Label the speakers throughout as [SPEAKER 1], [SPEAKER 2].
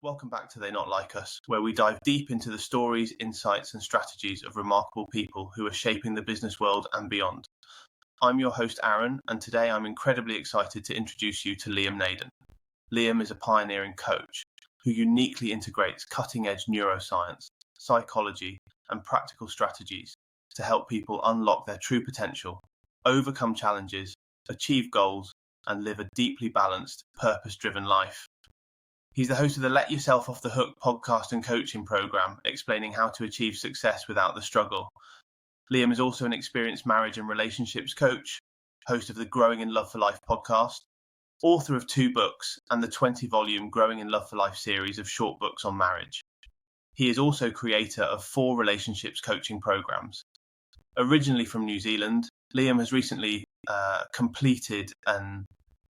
[SPEAKER 1] Welcome back to They Not Like Us, where we dive deep into the stories, insights, and strategies of remarkable people who are shaping the business world and beyond. I'm your host, Aaron, and today I'm incredibly excited to introduce you to Naden. Liam is a pioneering coach who uniquely integrates cutting-edge neuroscience, psychology, and practical strategies to help people unlock their true potential, overcome challenges, achieve goals, and live a deeply balanced, purpose-driven life. He's the host of the Let Yourself Off the Hook podcast and coaching program, explaining how to achieve success without the struggle. Liam is also an experienced marriage and relationships coach, host of the Growing in Love for Life podcast, author of 2 books and the 20-volume Growing in Love for Life series of short books on marriage. He is also creator of 4 relationships coaching programs. Originally from New Zealand, Liam has recently completed an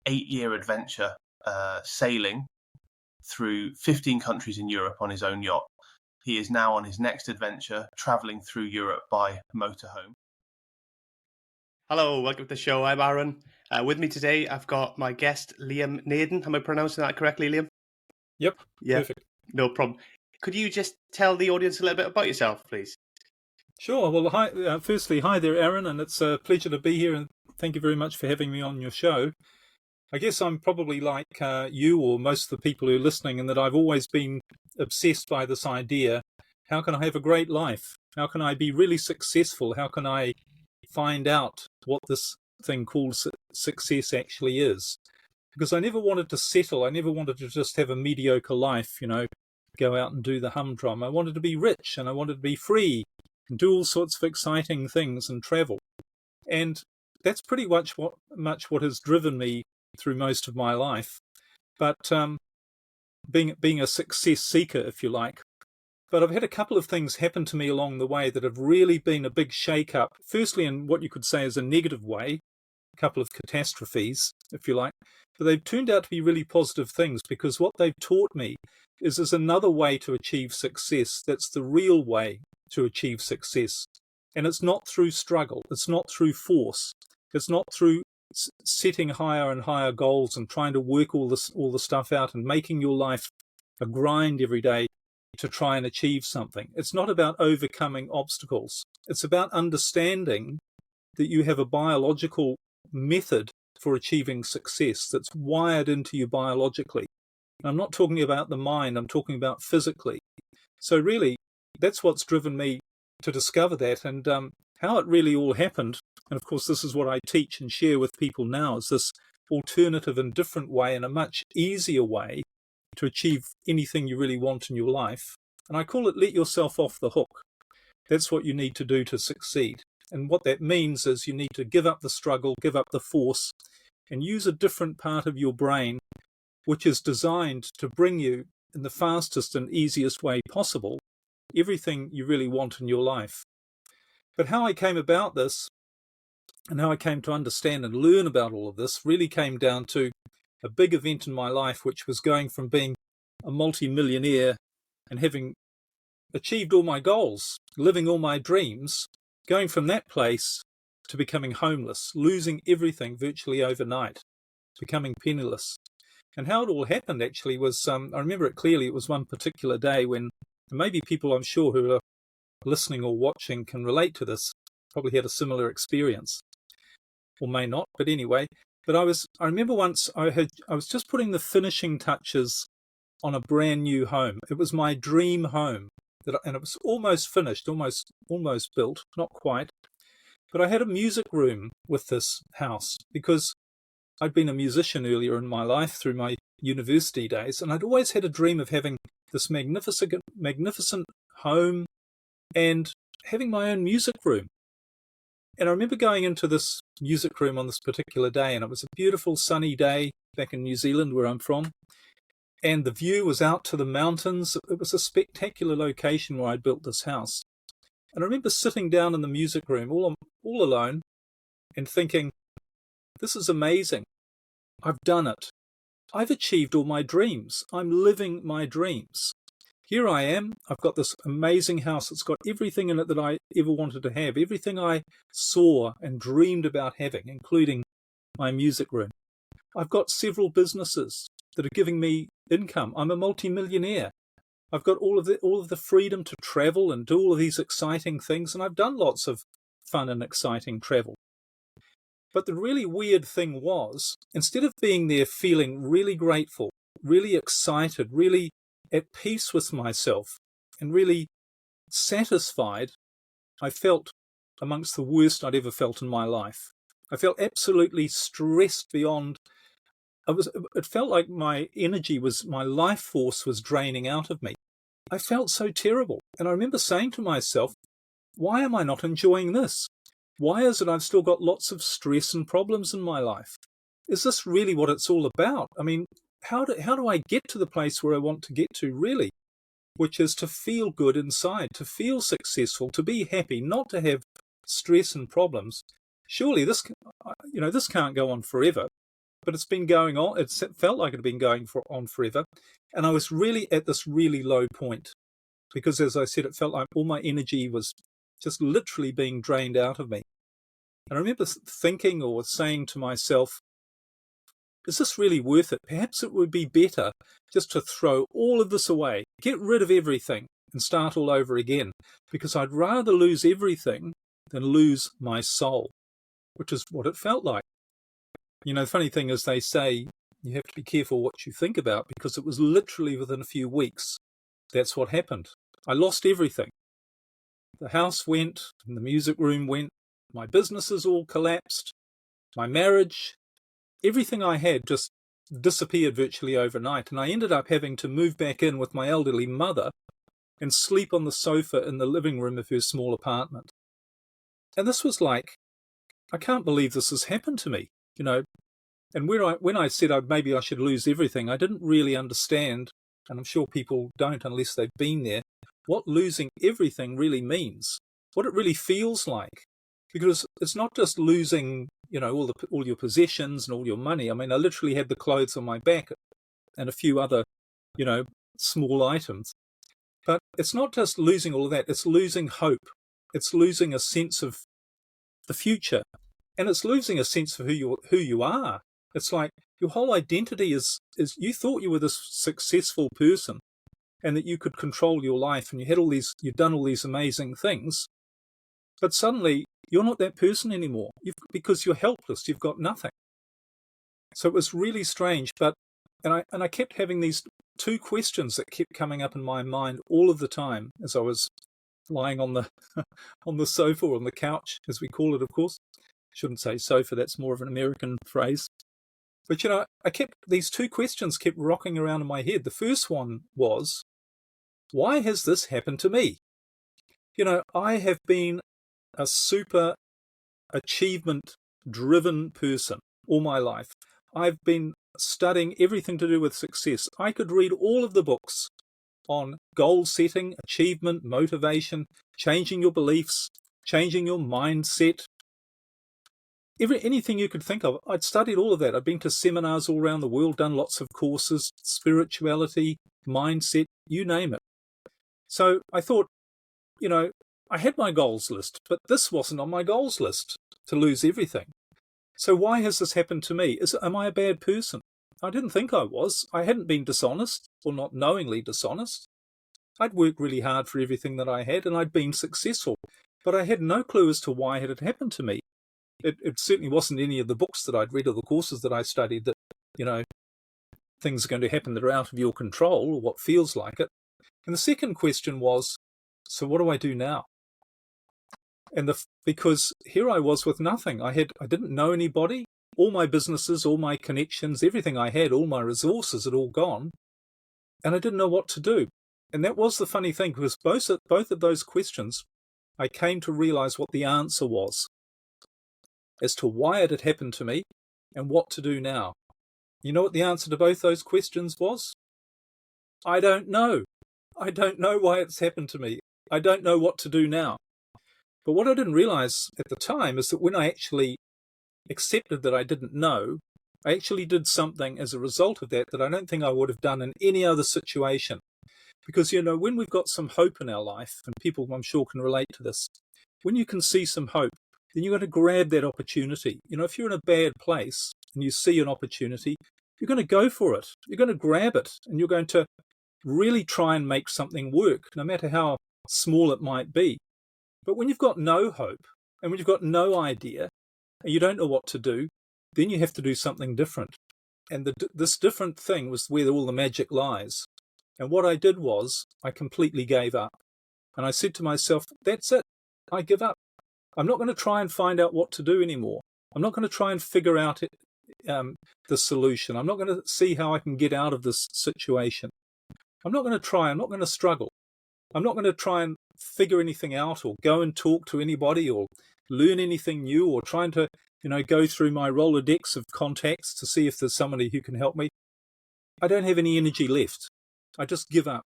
[SPEAKER 1] 8-year adventure sailing through 15 countries in Europe on his own yacht. He is now on his next adventure, travelling through Europe by motorhome.
[SPEAKER 2] Hello, welcome to the show. I'm Aaron. With me today, I've got my guest, Liam Naden. Am I pronouncing that correctly, Liam?
[SPEAKER 3] Yep,
[SPEAKER 2] yeah,
[SPEAKER 3] perfect.
[SPEAKER 2] No problem. Could you just tell the audience a little bit about yourself, please?
[SPEAKER 3] Sure. Well, hi. Firstly, hi there, Aaron, and it's a pleasure to be here, and thank you very much for having me on your show. I guess I'm probably like you or most of the people who are listening, in that I've always been obsessed by this idea: how can I have a great life? How can I be really successful? How can I find out what this thing called success actually is? Because I never wanted to settle. I never wanted to just have a mediocre life, go out and do the humdrum. I wanted to be rich, and I wanted to be free and do all sorts of exciting things and travel. And that's pretty much what has driven me through most of my life. But being a success seeker, if you like. But I've had a couple of things happen to me along the way that have really been a big shake-up. Firstly, in what you could say is a negative way, a couple of catastrophes, if you like. But they've turned out to be really positive things, because what they've taught me is there's another way to achieve success. That's the real way to achieve success. And it's not through struggle. It's not through force. It's not through setting higher and higher goals and trying to work all the stuff out and making your life a grind every day to try and achieve something. It's not about overcoming obstacles. It's about understanding that you have a biological method for achieving success that's wired into you biologically. And I'm not talking about the mind, I'm talking about physically. So really, that's what's driven me to discover that, and how it really all happened. And of course, this is what I teach and share with people now, is this alternative and different way, and a much easier way to achieve anything you really want in your life. And I call it let yourself off the hook. That's what you need to do to succeed. And what that means is you need to give up the struggle, give up the force, and use a different part of your brain, which is designed to bring you, in the fastest and easiest way possible, everything you really want in your life. But how I came about this, and how I came to understand and learn about all of this, really came down to a big event in my life, which was going from being a multi-millionaire and having achieved all my goals, living all my dreams, going from that place to becoming homeless, losing everything virtually overnight, becoming penniless. And how it all happened actually was, I remember it clearly, it was one particular day when, maybe people I'm sure who are listening or watching can relate to this, probably had a similar experience, or may not, but anyway. But I remember once I was just putting the finishing touches on a brand new home. It was my dream home, and it was almost finished, almost built, not quite. But I had a music room with this house, because I'd been a musician earlier in my life through my university days, and I'd always had a dream of having this magnificent home and having my own music room. And I remember going into this music room on this particular day, and it was a beautiful sunny day back in New Zealand, where I'm from, and the view was out to the mountains. It was a spectacular location where I'd built this house. And I remember sitting down in the music room all alone and thinking, this is amazing. I've done it. I've achieved all my dreams. I'm living my dreams. Here I am. I've got this amazing house. It's got everything in it that I ever wanted to have, everything I saw and dreamed about having, including my music room. I've got several businesses that are giving me income. I'm a multi-millionaire. I've got all of the freedom to travel and do all of these exciting things, and I've done lots of fun and exciting travel. But the really weird thing was, instead of being there feeling really grateful, really excited, really at peace with myself, and really satisfied, I felt amongst the worst I'd ever felt in my life. I felt absolutely stressed beyond. It felt like my life force was draining out of me. I felt so terrible. And I remember saying to myself, why am I not enjoying this? Why is it I've still got lots of stress and problems in my life? Is this really what it's all about? I mean, how do I get to the place where I want to get to, really? Which is to feel good inside, to feel successful, to be happy, not to have stress and problems. Surely this can't go on forever. But it's been going on. It felt like it had been going on forever. And I was really at this really low point because, as I said, it felt like all my energy was just literally being drained out of me. And I remember thinking or saying to myself, is this really worth it? Perhaps it would be better just to throw all of this away, get rid of everything and start all over again, because I'd rather lose everything than lose my soul, which is what it felt like. You know, the funny thing is they say you have to be careful what you think about, because it was literally within a few weeks. That's what happened. I lost everything. The house went, and the music room went, my businesses all collapsed, my marriage, everything I had just disappeared virtually overnight. And I ended up having to move back in with my elderly mother and sleep on the sofa in the living room of her small apartment. And this was like, I can't believe this has happened to me, you know. And when I said maybe I should lose everything, I didn't really understand, and I'm sure people don't unless they've been there, what losing everything really means, what it really feels like. Because it's not just losing, you know, all your possessions and all your money. I mean, I literally had the clothes on my back and a few other, you know, small items. But it's not just losing all of that, it's losing hope. It's losing a sense of the future. And it's losing a sense of who you are. It's like your whole identity is you thought you were this successful person and that you could control your life and you've done all these amazing things. But suddenly you're not that person anymore because you're helpless. You've got nothing. So it was really strange. And I kept having these two questions that kept coming up in my mind all of the time as I was lying on the on the sofa or on the couch, as we call it, of course. Shouldn't say sofa, that's more of an American phrase. But, you know, these two questions kept rocking around in my head. The first one was, why has this happened to me? You know, I have been a super achievement-driven person all my life. I've been studying everything to do with success. I could read all of the books on goal setting, achievement, motivation, changing your beliefs, changing your mindset, anything you could think of. I'd studied all of that. I'd been to seminars all around the world, done lots of courses, spirituality, mindset, you name it. So I thought, you know, I had my goals list, but this wasn't on my goals list, to lose everything. So why has this happened to me? Am I a bad person? I didn't think I was. I hadn't been dishonest, or not knowingly dishonest. I'd worked really hard for everything that I had, and I'd been successful. But I had no clue as to why it had happened to me. It certainly wasn't any of the books that I'd read or the courses that I studied that, you know, things are going to happen that are out of your control or what feels like it. And the second question was, so what do I do now? And because here I was with nothing. I didn't know anybody. All my businesses, all my connections, everything I had, all my resources had all gone. And I didn't know what to do. And that was the funny thing, because both of those questions, I came to realize what the answer was as to why it had happened to me and what to do now. You know what the answer to both those questions was? I don't know. I don't know why it's happened to me. I don't know what to do now. But what I didn't realize at the time is that when I actually accepted that I didn't know, I actually did something as a result of that I don't think I would have done in any other situation. Because, you know, when we've got some hope in our life, and people I'm sure can relate to this, when you can see some hope, then you're going to grab that opportunity. You know, if you're in a bad place and you see an opportunity, you're going to go for it. You're going to grab it, and you're going to really try and make something work, no matter how small it might be. But when you've got no hope, and when you've got no idea, and you don't know what to do, then you have to do something different. And this different thing was where all the magic lies. And what I did was I completely gave up. And I said to myself, that's it. I give up. I'm not going to try and find out what to do anymore. I'm not going to try and figure out the solution. I'm not going to see how I can get out of this situation. I'm not going to try. I'm not going to struggle. I'm not going to try and figure anything out or go and talk to anybody or learn anything new or trying to, go through my Rolodex of contacts to see if there's somebody who can help me. I don't have any energy left. I just give up.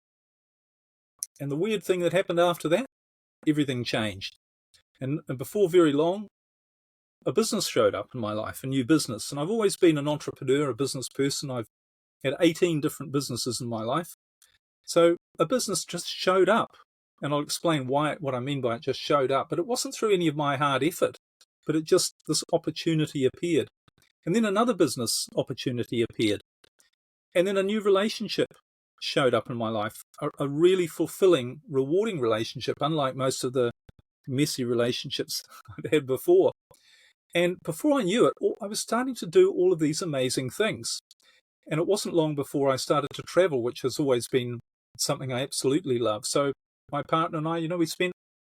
[SPEAKER 3] And the weird thing that happened after that, everything changed. And before very long, a business showed up in my life, a new business. And I've always been an entrepreneur, a business person. I've had 18 different businesses in my life. So a business just showed up. And I'll explain what I mean by it just showed up. But it wasn't through any of my hard effort, but this opportunity appeared. And then another business opportunity appeared. And then a new relationship showed up in my life, a really fulfilling, rewarding relationship, unlike most of the messy relationships I'd had before. And before I knew it, I was starting to do all of these amazing things. And it wasn't long before I started to travel, which has always been something I absolutely love. So my partner and I,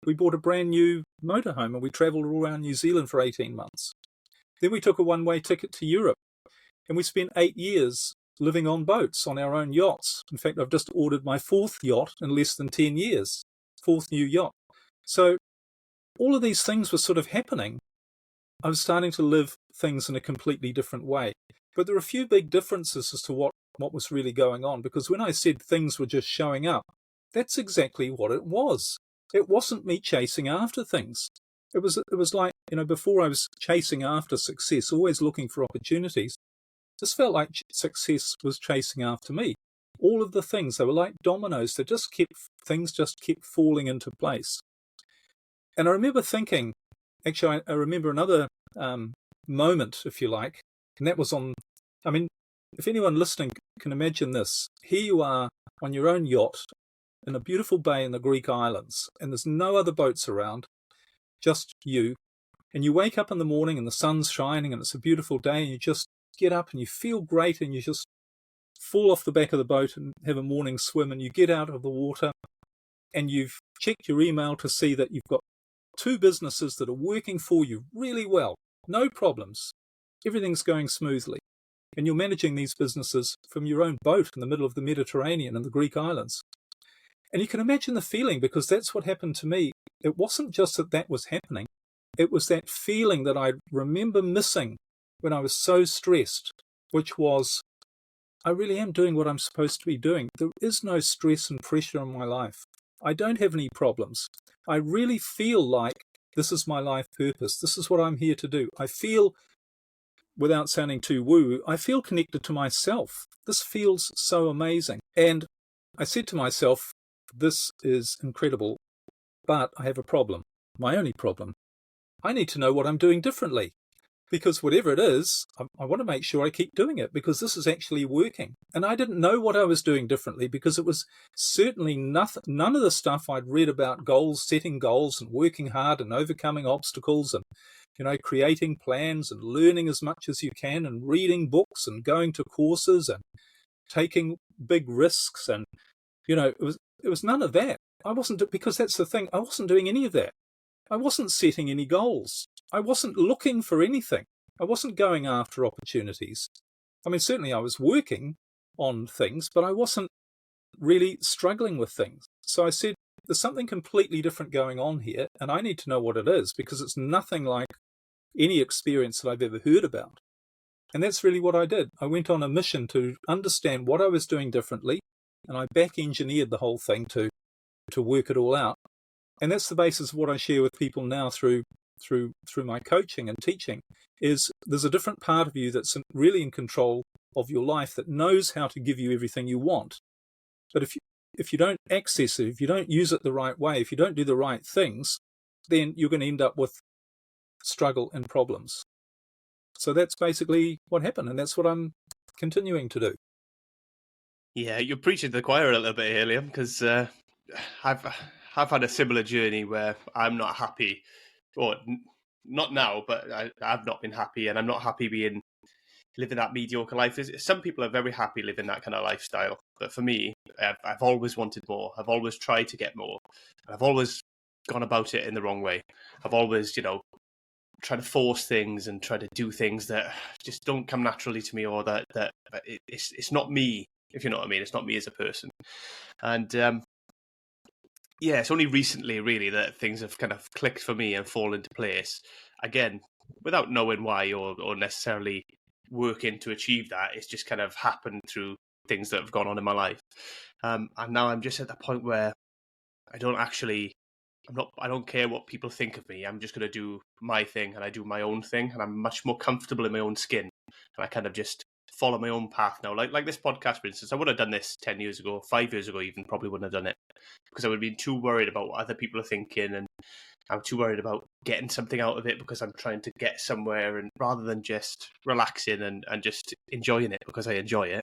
[SPEAKER 3] we bought a brand new motorhome and we traveled all around New Zealand for 18 months. Then we took a one-way ticket to Europe and we spent 8 years living on boats, on our own yachts. In fact, I've just ordered my 4th yacht in less than 10 years, 4th new yacht. So all of these things were sort of happening. I was starting to live things in a completely different way. But there are a few big differences as to what was really going on, because when I said things were just showing up, that's exactly what it was. It wasn't me chasing after things. It was like, before I was chasing after success, always looking for opportunities, just felt like success was chasing after me. All of the things, they were like dominoes. Things just kept falling into place. And I remember thinking, actually, I remember another moment, if you like, and that was if anyone listening can imagine this, here you are on your own yacht in a beautiful bay in the Greek islands, and there's no other boats around, just you, and you wake up in the morning and the sun's shining and it's a beautiful day and you just get up and you feel great and you just fall off the back of the boat and have a morning swim, and you get out of the water and you've checked your email to see that you've got 2 businesses that are working for you really well, no problems, everything's going smoothly, and you're managing these businesses from your own boat in the middle of the Mediterranean and the Greek islands. And you can imagine the feeling, because that's what happened to me. It wasn't just that was happening, it was that feeling that I remember missing when I was so stressed, which was, I really am doing what I'm supposed to be doing. There is no stress and pressure in my life. I don't have any problems. I really feel like this is my life purpose. This is what I'm here to do. I feel, without sounding too woo, I feel connected to myself. This feels so amazing. And I said to myself, this is incredible, but I have a problem. My only problem. I need to know what I'm doing differently. Because whatever it is, I want to make sure I keep doing it, because this is actually working. And I didn't know what I was doing differently, because it was certainly none of the stuff I'd read about goals, setting goals and working hard and overcoming obstacles and, creating plans and learning as much as you can and reading books and going to courses and taking big risks. And, it was none of that. Because that's the thing, I wasn't doing any of that. I wasn't setting any goals. I wasn't looking for anything. I wasn't going after opportunities. Certainly I was working on things, but I wasn't really struggling with things. So I said, there's something completely different going on here, and I need to know what it is, because it's nothing like any experience that I've ever heard about. And that's really what I did. I went on a mission to understand what I was doing differently, and I back-engineered the whole thing to work it all out. And that's the basis of what I share with people now through my coaching and teaching, is there's a different part of you that's really in control of your life, that knows how to give you everything you want. But if you don't access it, if you don't use it the right way, if you don't do the right things, then you're going to end up with struggle and problems. So that's basically what happened, and that's what I'm continuing to do.
[SPEAKER 2] Yeah, you're preaching to the choir a little bit here, Liam, because I've had a similar journey where I'm not happy, or not now, but I've not been happy, and I'm not happy living that mediocre life. Some people are very happy living that kind of lifestyle, but for me, I've always wanted more. I've always tried to get more. I've always gone about it in the wrong way. I've always, trying to force things and try to do things that just don't come naturally to me, or that it's not me, if you know what I mean. It's not me as a person. And it's only recently really that things have kind of clicked for me and fall into place. Again, without knowing why or necessarily working to achieve that. It's just kind of happened through things that have gone on in my life. And now I'm just at the point where I don't care what people think of me. I'm just going to do my thing, and I do my own thing, and I'm much more comfortable in my own skin. And I kind of just follow my own path now. Like this podcast, for instance, I would have done this 10 years ago, 5 years ago even, probably wouldn't have done it, because I would have been too worried about what other people are thinking, and I'm too worried about getting something out of it because I'm trying to get somewhere, and rather than just relaxing and just enjoying it because I enjoy it.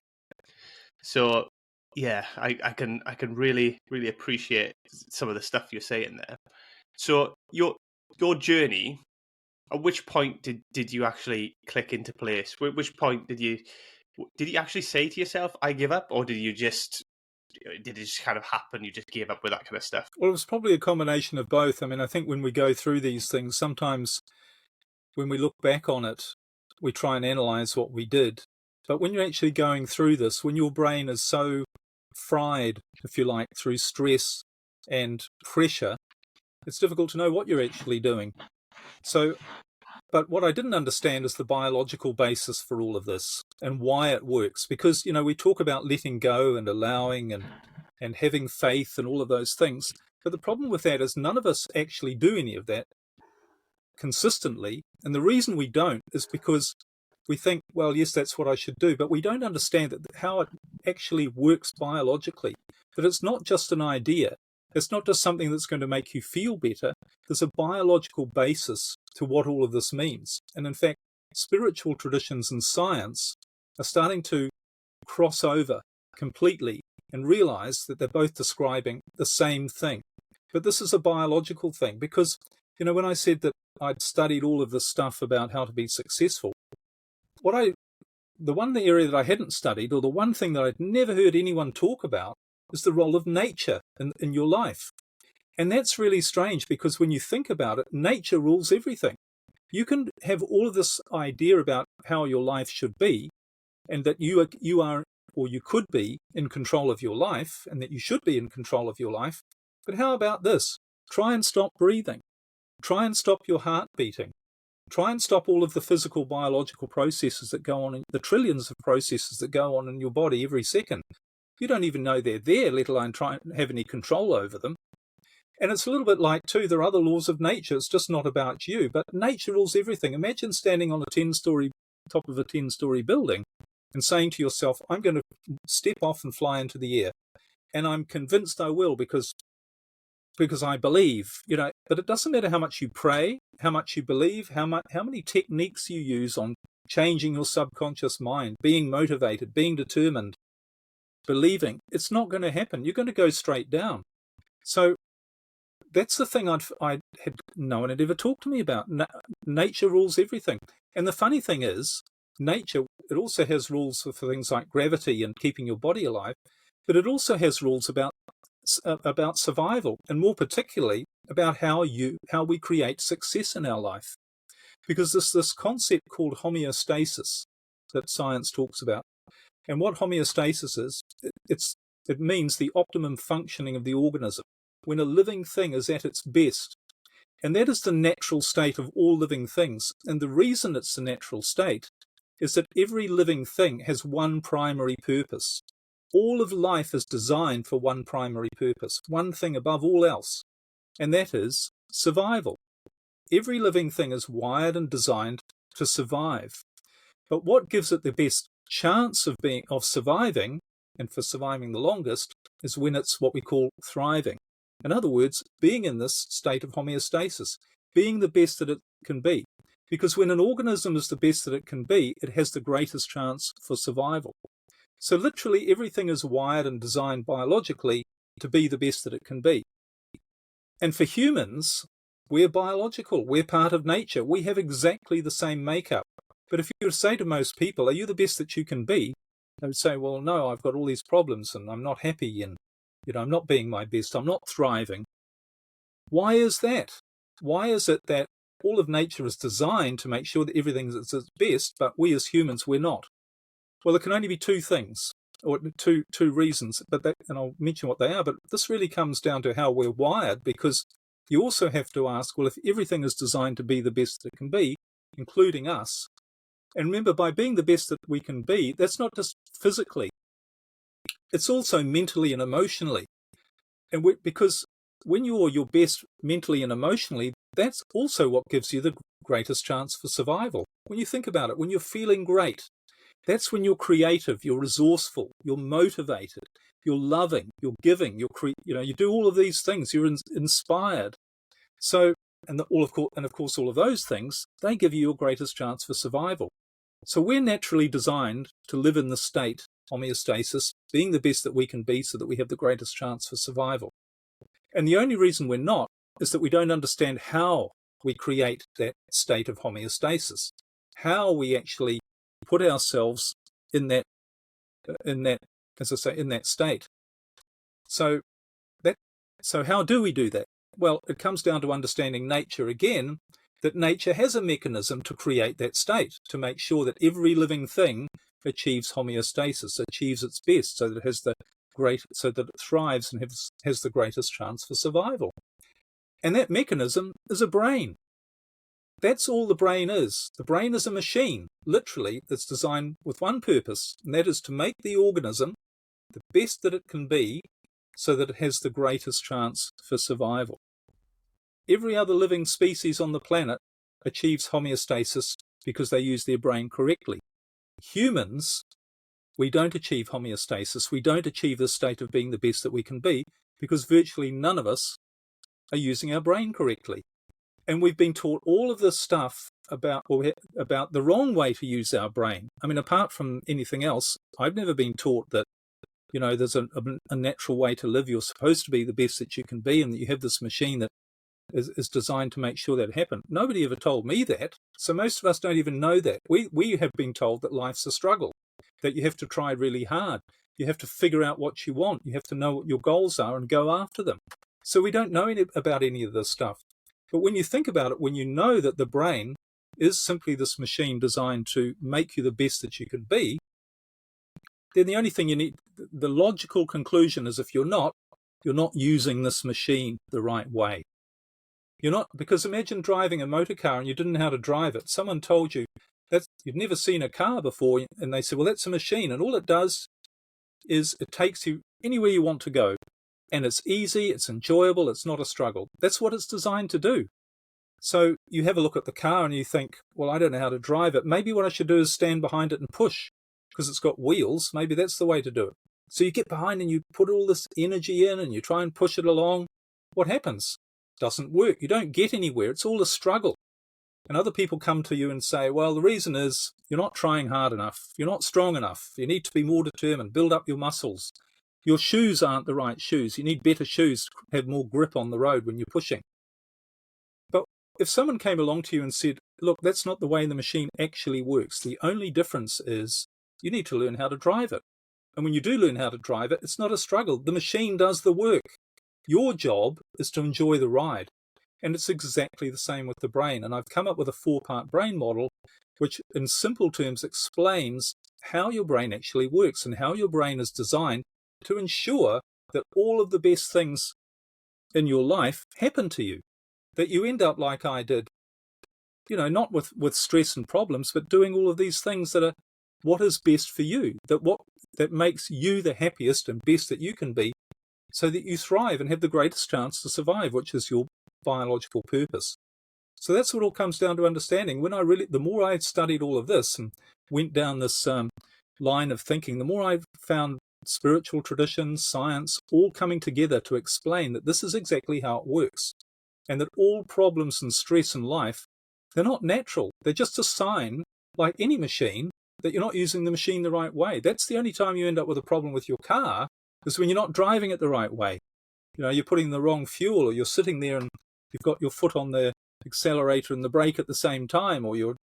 [SPEAKER 2] So yeah, I can really, really appreciate some of the stuff you're saying there. So your journey, at which point did you actually click into place? Which point did you actually say to yourself, I give up, or did it just kind of happen? You just gave up with that kind of stuff?
[SPEAKER 3] Well, it was probably a combination of both. I mean, I think when we go through these things, sometimes when we look back on it, we try and analyze what we did. But when you're actually going through this, when your brain is so fried, if you like, through stress and pressure, it's difficult to know what you're actually doing. So, but what I didn't understand is the biological basis for all of this and why it works. Because, we talk about letting go and allowing and having faith and all of those things. But the problem with that is none of us actually do any of that consistently. And the reason we don't is because we think, well, yes, that's what I should do. But we don't understand how it actually works biologically. That it's not just an idea. It's not just something that's going to make you feel better. There's a biological basis to what all of this means. And in fact, spiritual traditions and science are starting to cross over completely and realize that they're both describing the same thing. But this is a biological thing because, when I said that I'd studied all of this stuff about how to be successful, the one area that I hadn't studied, or the one thing that I'd never heard anyone talk about, is the role of nature in your life. And that's really strange because when you think about it, nature rules everything. You can have all of this idea about how your life should be, and that you are, or you could be in control of your life, and that you should be in control of your life. But how about this? Try and stop breathing. Try and stop your heart beating. Try and stop all of the physical, biological processes that go on, the trillions of processes that go on in your body every second. You don't even know they're there, let alone try and have any control over them. And it's a little bit like, too, there are other laws of nature. It's just not about you, but nature rules everything. Imagine standing on top of a 10-story building and saying to yourself, I'm going to step off and fly into the air. And I'm convinced I will because I believe, but it doesn't matter how much you pray, how much you believe, how many techniques you use on changing your subconscious mind, being motivated, being determined, believing. It's not going to happen. You're going to go straight down. So that's the thing I had no one had ever talked to me about. Nature rules everything. And the funny thing is, nature, it also has rules for things like gravity and keeping your body alive, but it also has rules about survival, and more particularly about how we create success in our life. Because there's this concept called homeostasis that science talks about. And what homeostasis is, it means the optimum functioning of the organism, when a living thing is at its best. And that is the natural state of all living things. And the reason it's the natural state is that every living thing has one primary purpose. All of life is designed for one primary purpose, one thing above all else, and that is survival. Every living thing is wired and designed to survive. But what gives it the best chance of surviving, and for surviving the longest, is when it's what we call thriving. In other words, being in this state of homeostasis, being the best that it can be. Because when an organism is the best that it can be, it has the greatest chance for survival. So literally everything is wired and designed biologically to be the best that it can be. And for humans, we're biological. We're part of nature. We have exactly the same makeup. But if you were to say to most people, are you the best that you can be? They would say, well, no, I've got all these problems and I'm not happy and, I'm not being my best. I'm not thriving. Why is that? Why is it that all of nature is designed to make sure that everything is its best, but we as humans, we're not? Well, there can only be two things, or two reasons, and I'll mention what they are, but this really comes down to how we're wired, because you also have to ask, well, if everything is designed to be the best that it can be, including us, and remember, by being the best that we can be, that's not just physically, it's also mentally and emotionally. And because when you're your best mentally and emotionally, that's also what gives you the greatest chance for survival. When you think about it, when you're feeling great, that's when you're creative, you're resourceful, you're motivated, you're loving, you're giving, you do all of these things, you're inspired. So, of course, all of those things, they give you your greatest chance for survival. So we're naturally designed to live in the state, homeostasis, being the best that we can be so that we have the greatest chance for survival. And the only reason we're not is that we don't understand how we create that state of homeostasis, how we actually put ourselves in that, as I say, in that state. So how do we do that? Well, it comes down to understanding nature again, that nature has a mechanism to create that state, to make sure that every living thing achieves homeostasis, achieves its best, so that it thrives and has the greatest chance for survival. And that mechanism is a brain. That's all the brain is. The brain is a machine, literally, that's designed with one purpose, and that is to make the organism the best that it can be so that it has the greatest chance for survival. Every other living species on the planet achieves homeostasis because they use their brain correctly. Humans, we don't achieve homeostasis. We don't achieve the state of being the best that we can be because virtually none of us are using our brain correctly. And we've been taught all of this stuff about the wrong way to use our brain. I mean, apart from anything else, I've never been taught that, there's a natural way to live. You're supposed to be the best that you can be, and that you have this machine that is designed to make sure that happens. Nobody ever told me that. So most of us don't even know that. We have been told that life's a struggle, that you have to try really hard. You have to figure out what you want. You have to know what your goals are and go after them. So we don't know about any of this stuff. But when you think about it, when you know that the brain is simply this machine designed to make you the best that you can be, then the only thing you need, the logical conclusion is if you're not using this machine the right way. You're not, because imagine driving a motor car and you didn't know how to drive it. Someone told you that you've never seen a car before, and they said, well, that's a machine, and all it does is it takes you anywhere you want to go. And it's easy, it's enjoyable, it's not a struggle. That's what it's designed to do. So you have a look at the car and you think, well, I don't know how to drive it. Maybe what I should do is stand behind it and push, because it's got wheels. Maybe that's the way to do it. So you get behind and you put all this energy in and you try and push it along. What happens? It doesn't work. You don't get anywhere. It's all a struggle. And other people come to you and say, well, the reason is you're not trying hard enough. You're not strong enough. You need to be more determined. Build up your muscles. Your shoes aren't the right shoes. You need better shoes to have more grip on the road when you're pushing. But if someone came along to you and said, look, that's not the way the machine actually works. The only difference is you need to learn how to drive it. And when you do learn how to drive it, it's not a struggle. The machine does the work. Your job is to enjoy the ride. And it's exactly the same with the brain. And I've come up with a 4-part brain model, which in simple terms explains how your brain actually works and how your brain is designed to ensure that all of the best things in your life happen to you, that you end up like I did, not with stress and problems, but doing all of these things that are what is best for you, that makes you the happiest and best that you can be, so that you thrive and have the greatest chance to survive, which is your biological purpose. So that's what it all comes down to understanding. The more I studied all of this and went down this line of thinking, the more I found spiritual traditions, science, all coming together to explain that this is exactly how it works, and that all problems and stress in life They're not natural. They're just a sign, like any machine, that you're not using the machine the right way. That's the only time you end up with a problem with your car, is when you're not driving it the right way. You're putting the wrong fuel, or you're sitting there and you've got your foot on the accelerator and the brake at the same time, or you've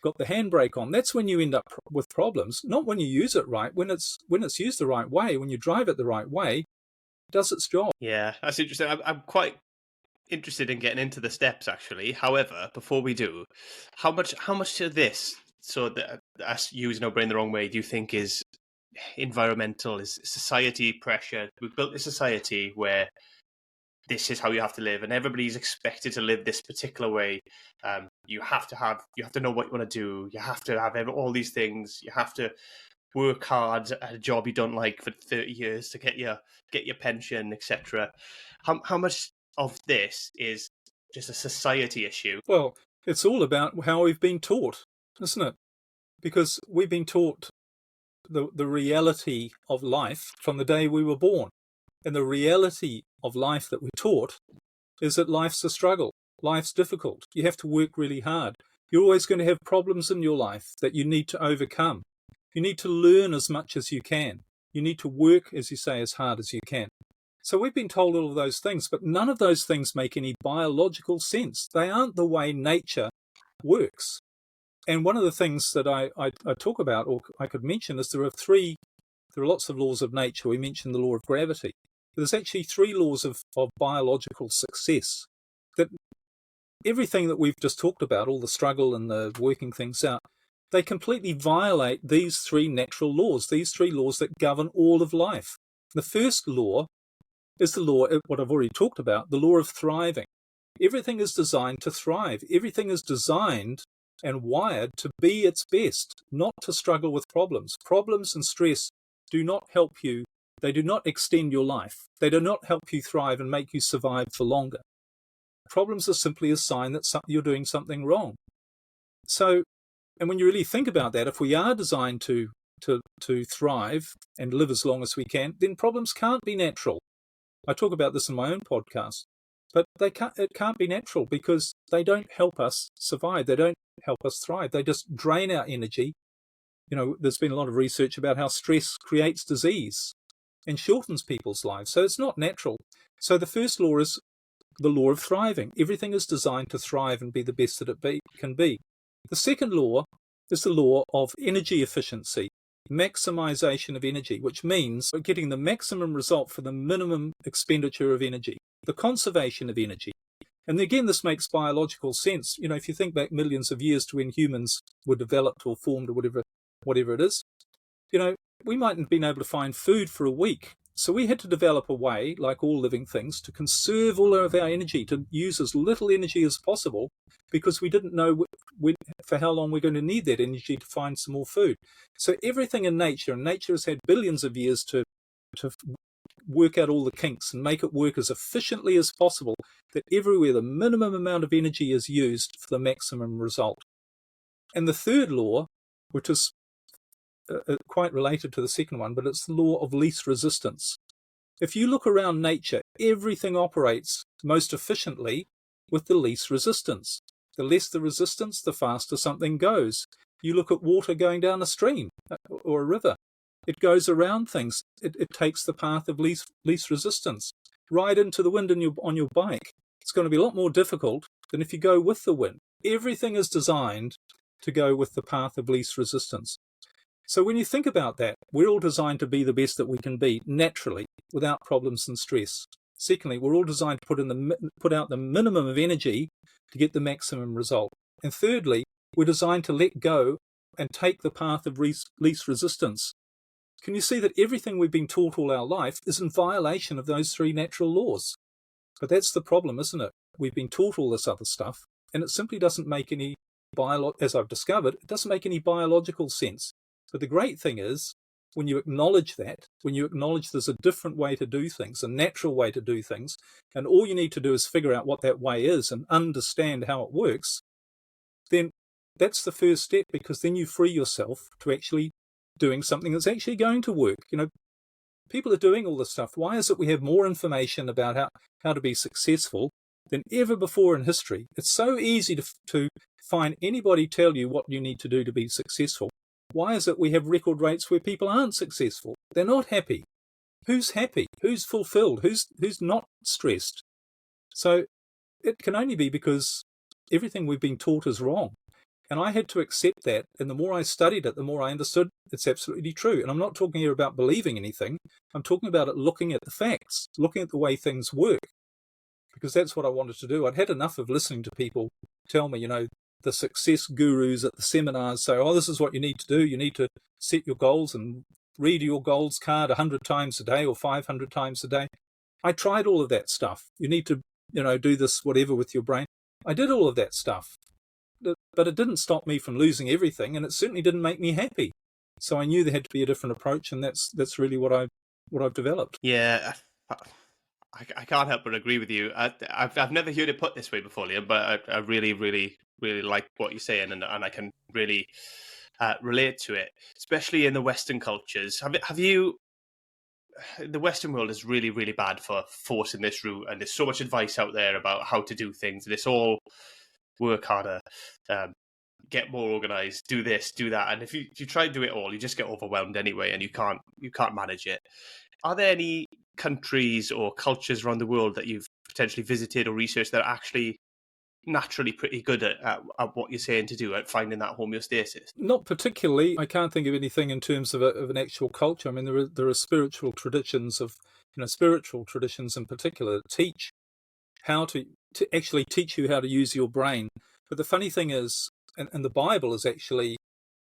[SPEAKER 3] got the handbrake on. That's when you end up with problems, not when you use it right. When it's used the right way, when you drive it the right way, it does its job.
[SPEAKER 2] Yeah, that's interesting. I'm quite interested in getting into the steps, actually. However, before we do, how much of this, so that us using our brain the wrong way, do you think is environmental, is society pressure? We've built a society where this is how you have to live, and everybody's expected to live this particular way. You have to know what you want to do. You have to have all these things. You have to work hard at a job you don't like for 30 years to get your pension, etc. How much of this is just a society issue?
[SPEAKER 3] Well, it's all about how we've been taught, isn't it? Because we've been taught the reality of life from the day we were born. And the reality of life that we're taught is that life's a struggle. Life's difficult. You have to work really hard. You're always going to have problems in your life that you need to overcome. You need to learn as much as you can. You need to work, as you say, as hard as you can. So we've been told all of those things, but none of those things make any biological sense. They aren't the way nature works. And one of the things that I talk about, or I could mention, is there are lots of laws of nature. We mentioned the law of gravity. There's actually 3 laws of biological success. That everything that we've just talked about, all the struggle and the working things out, they completely violate these 3 natural laws, these 3 laws that govern all of life. The first law is the law, what I've already talked about, the law of thriving. Everything is designed to thrive. Everything is designed and wired to be its best, not to struggle with problems. Problems and stress do not help you. They do not extend your life. They do not help you thrive and make you survive for longer. Problems are simply a sign that you're doing something wrong. So, and when you really think about that, if we are designed to thrive and live as long as we can, then problems can't be natural. I talk about this in my own podcast, but it can't be natural because they don't help us survive. They don't help us thrive. They just drain our energy. There's been a lot of research about how stress creates disease and shortens people's lives. So it's not natural. So the first law is the law of thriving. Everything is designed to thrive and be the best that it can be. The second law is the law of energy efficiency, maximization of energy, which means getting the maximum result for the minimum expenditure of energy, the conservation of energy. And again, this makes biological sense. If you think back millions of years to when humans were developed or formed or whatever it is, we mightn't have been able to find food for a week. So we had to develop a way, like all living things, to conserve all of our energy, to use as little energy as possible, because we didn't know for how long we're going to need that energy to find some more food. So everything in nature, and nature has had billions of years to work out all the kinks and make it work as efficiently as possible, that everywhere the minimum amount of energy is used for the maximum result. And the third law, which is quite related to the second one, but it's the law of least resistance. If you look around nature, everything operates most efficiently with the least resistance. The less the resistance, the faster something goes. You look at water going down a stream or a river. It goes around things. It takes the path of least resistance. Ride into the wind on your bike. It's going to be a lot more difficult than if you go with the wind. Everything is designed to go with the path of least resistance. So when you think about that, we're all designed to be the best that we can be naturally, without problems and stress. Secondly, we're all designed to put out the minimum of energy to get the maximum result. And thirdly, we're designed to let go and take the path of least resistance. Can you see that everything we've been taught all our life is in violation of those 3 natural laws? But that's the problem, isn't it? We've been taught all this other stuff, and it simply doesn't make any as I've discovered, it doesn't make any biological sense. But the great thing is, when you acknowledge that, when you acknowledge there's a different way to do things, a natural way to do things, and all you need to do is figure out what that way is and understand how it works, then that's the first step, because then you free yourself to actually doing something that's actually going to work. People are doing all this stuff. Why is it we have more information about how to be successful than ever before in history? It's so easy to find anybody tell you what you need to do to be successful. Why is it we have record rates where people aren't successful? They're not happy. Who's happy? Who's fulfilled? Who's not stressed? So it can only be because everything we've been taught is wrong. And I had to accept that. And the more I studied it, the more I understood it's absolutely true. And I'm not talking here about believing anything. I'm talking about it looking at the facts, looking at the way things work, because that's what I wanted to do. I'd had enough of listening to people tell me, the success gurus at the seminars say, oh, this is what you need to do. You need to set your goals and read your goals card 100 times a day or 500 times a day. I tried all of that stuff. You need to, do this, whatever, with your brain. I did all of that stuff, but it didn't stop me from losing everything, and it certainly didn't make me happy. So I knew there had to be a different approach, and that's really what I've developed.
[SPEAKER 2] Yeah, I can't help but agree with you. I've never heard it put this way before, Liam, but I really, really, really like what you're saying, and I can really relate to it, especially in the Western cultures. Have you? The Western world is really, really bad for forcing this route, and there's so much advice out there about how to do things. And it's all work harder, get more organized, do this, do that. And if you try to do it all, you just get overwhelmed anyway, and you can't manage it. Are there any countries or cultures around the world that you've potentially visited or researched that are actually naturally pretty good at what you're saying to do, at finding that homeostasis?
[SPEAKER 3] Not particularly. I can't think of anything in terms of an actual culture. I mean, there are spiritual traditions spiritual traditions in particular that teach how to actually teach you how to use your brain. But the funny thing is, and the Bible is actually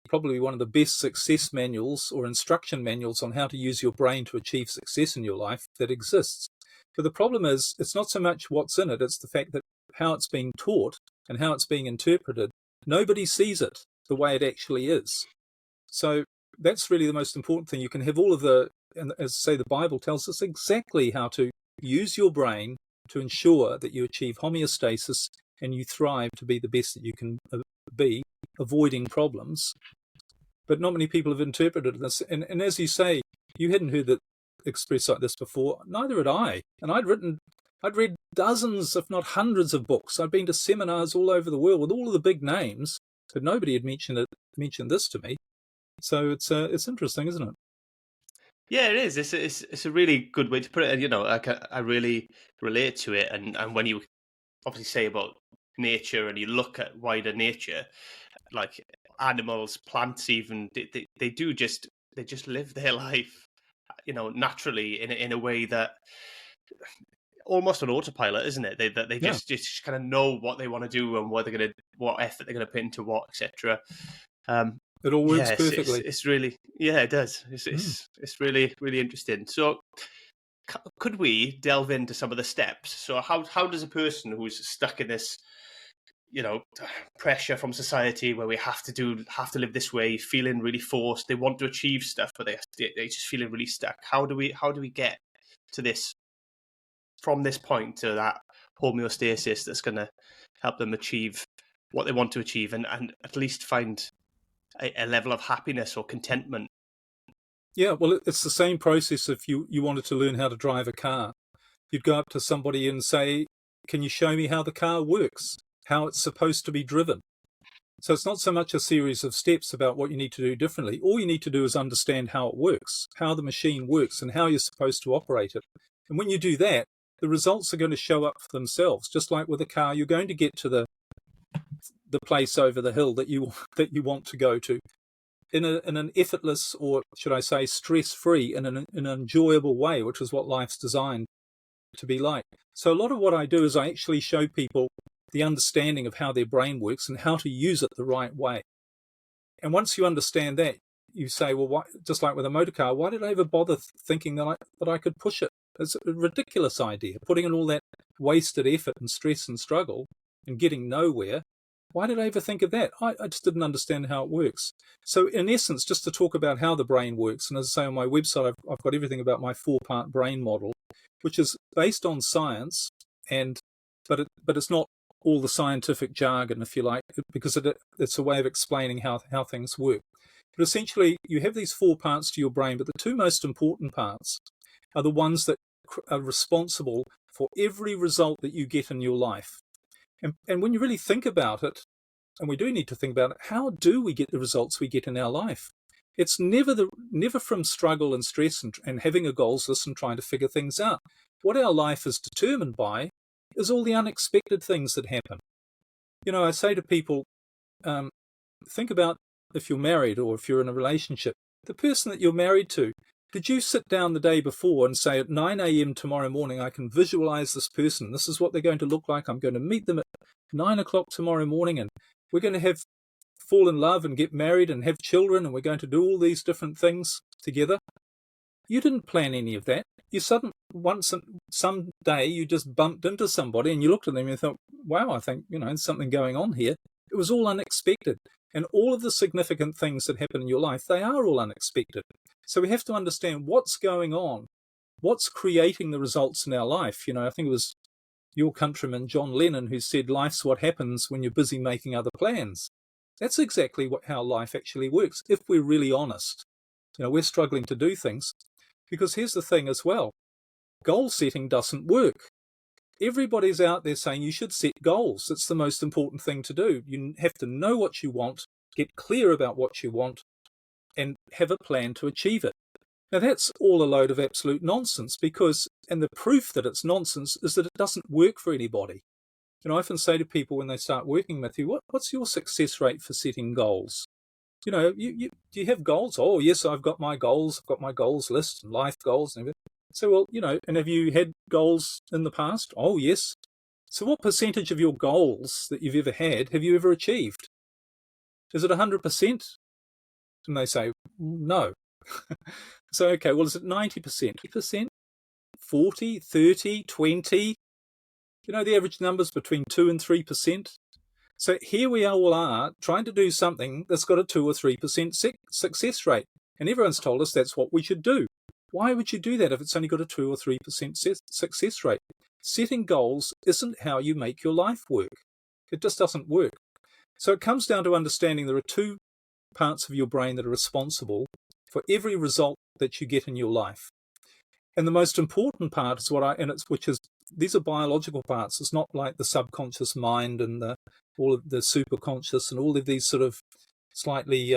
[SPEAKER 3] probably one of the best success manuals or instruction manuals on how to use your brain to achieve success in your life that exists. But the problem is, it's not so much what's in it, it's the fact that how it's being taught and how it's being interpreted, nobody sees it the way it actually is. So that's really the most important thing. You can have all of and as I say, the Bible tells us exactly how to use your brain to ensure that you achieve homeostasis and you thrive to be the best that you can be, avoiding problems. But not many people have interpreted this. And as you say, you hadn't heard that expressed like this before. Neither had I. And I'd read dozens, if not hundreds, of books. I'd been to seminars all over the world with all of the big names, but nobody had mentioned this to me. So it's interesting, isn't it?
[SPEAKER 2] Yeah, it is. It's a really good way to put it. And I really relate to it. And when you obviously say about nature and you look at wider nature, like animals, plants, even they just live their life, naturally in a way that almost on autopilot, isn't it? They just kind of know what they want to do and what effort they're going to put into what, etc.
[SPEAKER 3] It all works perfectly.
[SPEAKER 2] It's really, it does. It's really, really interesting. So, could we delve into some of the steps? So, how does a person who's stuck in this, pressure from society where we have to live this way, feeling really forced, they want to achieve stuff, but they just feeling really stuck? How do we get to this, from this point to that homeostasis that's going to help them achieve what they want to achieve and at least find a level of happiness or contentment?
[SPEAKER 3] Yeah, well, it's the same process if you wanted to learn how to drive a car. You'd go up to somebody and say, can you show me how the car works, how it's supposed to be driven? So it's not so much a series of steps about what you need to do differently. All you need to do is understand how it works, how the machine works, and how you're supposed to operate it. And when you do that, the results are going to show up for themselves. Just like with a car, you're going to get to the place over the hill that you want to go to in an effortless, or should I say stress-free, in an enjoyable way, which is what life's designed to be like. So a lot of what I do is I actually show people the understanding of how their brain works and how to use it the right way. And once you understand that, you say, well, why, just like with a motor car, why did I ever bother thinking that I could push it? It's a ridiculous idea, putting in all that wasted effort and stress and struggle and getting nowhere. Why did I ever think of that? I just didn't understand how it works. So in essence, just to talk about how the brain works, and as I say on my website, I've got everything about my 4-part brain model, which is based on science, but it's not all the scientific jargon, if you like, because it's a way of explaining how things work. But essentially, you have these 4 parts to your brain, but the 2 most important parts are the ones that are responsible for every result that you get in your life. And when you really think about it, and we do need to think about it, how do we get the results we get in our life? It's never from struggle and stress and having a goals list and trying to figure things out. What our life is determined by is all the unexpected things that happen. I say to people, think about if you're married or if you're in a relationship, the person that you're married to, did you sit down the day before and say at 9 a.m. tomorrow morning, I can visualize this person. This is what they're going to look like. I'm going to meet them at 9 o'clock tomorrow morning, and we're going to fall in love and get married and have children, and we're going to do all these different things together. You didn't plan any of that. You some day you just bumped into somebody and you looked at them and you thought, wow, I think, there's something going on here. It was all unexpected. And all of the significant things that happen in your life, they are all unexpected. So we have to understand what's going on, what's creating the results in our life. I think it was your countryman, John Lennon, who said, life's what happens when you're busy making other plans. That's exactly how life actually works, if we're really honest. We're struggling to do things because here's the thing as well. Goal setting doesn't work. Everybody's out there saying you should set goals. It's the most important thing to do. You have to know what you want, get clear about what you want, and have a plan to achieve it. Now, that's all a load of absolute nonsense and the proof that it's nonsense is that it doesn't work for anybody. I often say to people when they start working with you, what's your success rate for setting goals? Do you have goals? Oh, yes, I've got my goals. I've got my goals list and life goals and everything. So, well, and have you had goals in the past? Oh, yes. So what percentage of your goals that you've ever had have you ever achieved? Is it 100%? And they say, no. So, okay, well, is it 90%? 80%? 40, 30, 20? The average number's between 2 and 3%. So here we all are trying to do something that's got a 2 or 3% success rate. And everyone's told us that's what we should do. Why would you do that if it's only got a 2 or 3% success rate? Setting goals isn't how you make your life work. It just doesn't work. So it comes down to understanding there are two parts of your brain that are responsible for every result that you get in your life. And the most important part is these are biological parts. It's not like the subconscious mind and all of the superconscious and all of these sort of slightly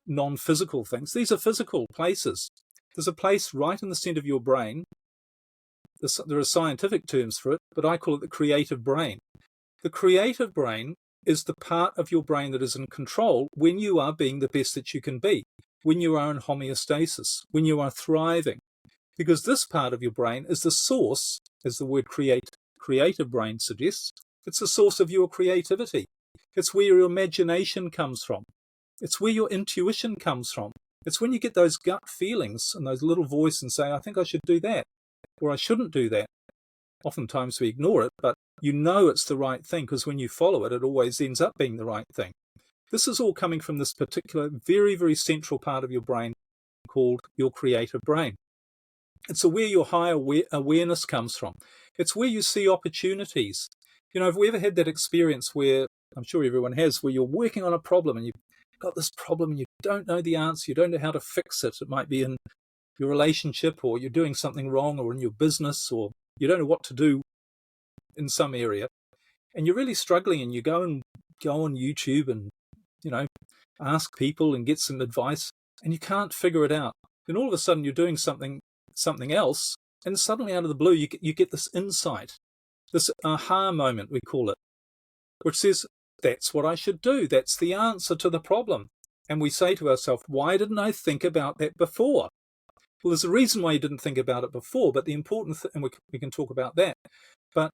[SPEAKER 3] non-physical things. These are physical places. There's a place right in the center of your brain. There are scientific terms for it, but I call it the creative brain. The creative brain is the part of your brain that is in control when you are being the best that you can be, when you are in homeostasis, when you are thriving. Because this part of your brain is the source, as the word creative brain suggests, it's the source of your creativity. It's where your imagination comes from. It's where your intuition comes from. It's when you get those gut feelings and those little voices and say, I think I should do that, or I shouldn't do that. Oftentimes we ignore it, but it's the right thing because when you follow it, it always ends up being the right thing. This is all coming from this particular very, very central part of your brain called your creative brain. It's where your higher awareness comes from. It's where you see opportunities. Have we ever had that experience where, I'm sure everyone has, where you're working on a problem and you've got this problem and you don't know the answer, you don't know how to fix it. It might be in your relationship or you're doing something wrong or in your business or you don't know what to do in some area and you're really struggling and you go on YouTube and, ask people and get some advice and you can't figure it out. Then all of a sudden you're doing something else and suddenly out of the blue you get this insight, this aha moment we call it, which says, that's what I should do. That's the answer to the problem. And we say to ourselves, why didn't I think about that before? Well, there's a reason why you didn't think about it before, but the important thing, and we can talk about that, but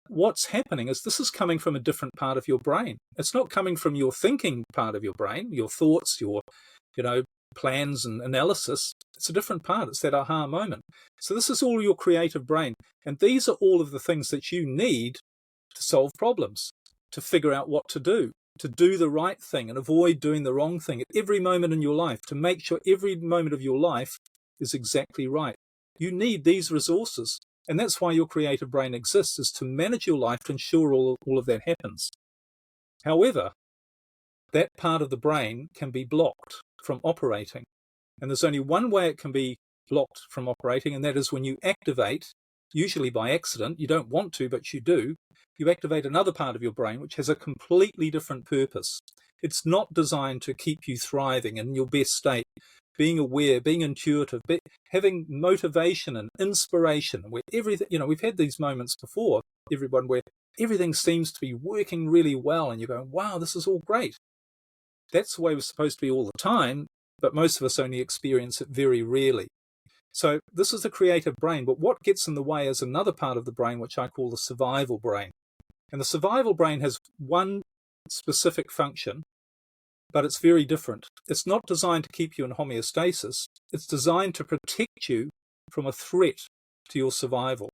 [SPEAKER 3] what's happening is this is coming from a different part of your brain. It's not coming from your thinking part of your brain, your thoughts, your, plans and analysis. It's a different part. It's that aha moment. So this is all your creative brain. And these are all of the things that you need to solve problems, to figure out what to do the right thing and avoid doing the wrong thing at every moment in your life, to make sure every moment of your life is exactly right. You need these resources. And that's why your creative brain exists, is to manage your life to ensure all of that happens. However, that part of the brain can be blocked from operating. And there's only one way it can be blocked from operating, and that is when you activate usually by accident. You don't want to, but you do. You activate another part of your brain which has a completely different purpose. It's not designed to keep you thriving in your best state, being aware, being intuitive, having motivation and inspiration, where everything, we've had these moments before, everyone, where everything seems to be working really well and you're going, wow, this is all great. That's the way we're supposed to be all the time, but most of us only experience it very rarely. So this is the creative brain, but what gets in the way is another part of the brain, which I call the survival brain. And the survival brain has one specific function, but it's very different. It's not designed to keep you in homeostasis. It's designed to protect you from a threat to your survival.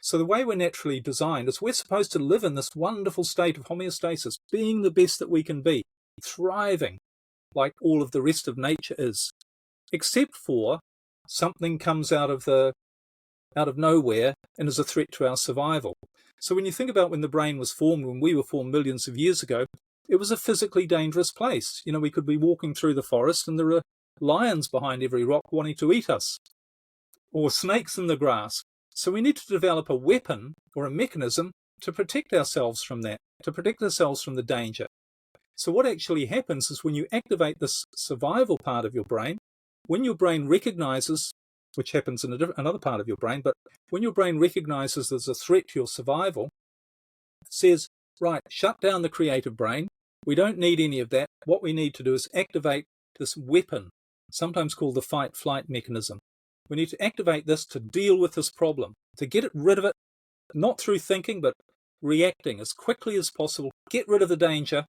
[SPEAKER 3] So the way we're naturally designed is we're supposed to live in this wonderful state of homeostasis, being the best that we can be, thriving like all of the rest of nature is, except for something comes out of nowhere and is a threat to our survival. So when you think about when the brain was formed, when we were formed millions of years ago, it was a physically dangerous place. We could be walking through the forest and there are lions behind every rock wanting to eat us, or snakes in the grass. So we need to develop a weapon or a mechanism to protect ourselves from that, to protect ourselves from the danger. So what actually happens is when you activate this survival part of your brain, when your brain recognizes, which happens in another part of your brain, but when your brain recognizes there's a threat to your survival, it says, right, shut down the creative brain. We don't need any of that. What we need to do is activate this weapon, sometimes called the fight-flight mechanism. We need to activate this to deal with this problem, to get rid of it, not through thinking, but reacting as quickly as possible, get rid of the danger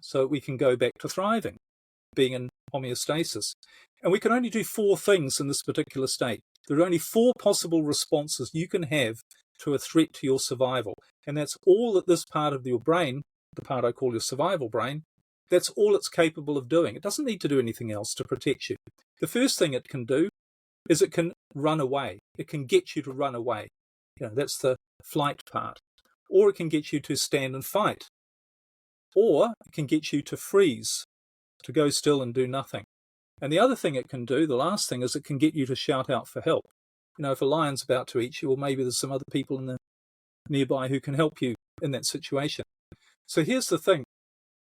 [SPEAKER 3] so we can go back to thriving, being in homeostasis. And we can only do 4 things in this particular state. There are only 4 possible responses you can have to a threat to your survival. And that's all that this part of your brain, the part I call your survival brain, that's all it's capable of doing. It doesn't need to do anything else to protect you. The first thing it can do is it can run away. It can get you to run away. That's the flight part. Or it can get you to stand and fight. Or it can get you to freeze, to go still and do nothing. And the other thing it can do, the last thing, is it can get you to shout out for help. If a lion's about to eat you, or maybe there's some other people in the nearby who can help you in that situation. So here's the thing.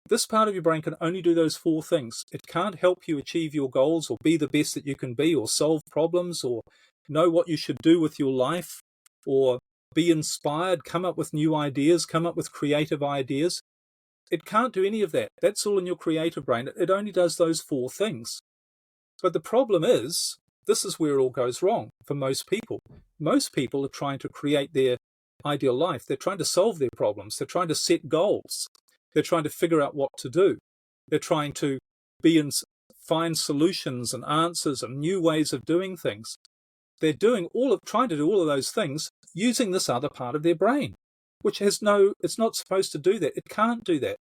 [SPEAKER 3] This part of your brain can only do those 4 things. It can't help you achieve your goals or be the best that you can be or solve problems or know what you should do with your life or be inspired, come up with new ideas, come up with creative ideas. It can't do any of that. That's all in your creative brain. It only does those 4 things. But the problem is, this is where it all goes wrong for most people. Most people are trying to create their ideal life. They're trying to solve their problems. They're trying to set goals. They're trying to figure out what to do. They're trying to find solutions and answers and new ways of doing things. They're trying to do all of those things using this other part of their brain, which it's not supposed to do that. It can't do that.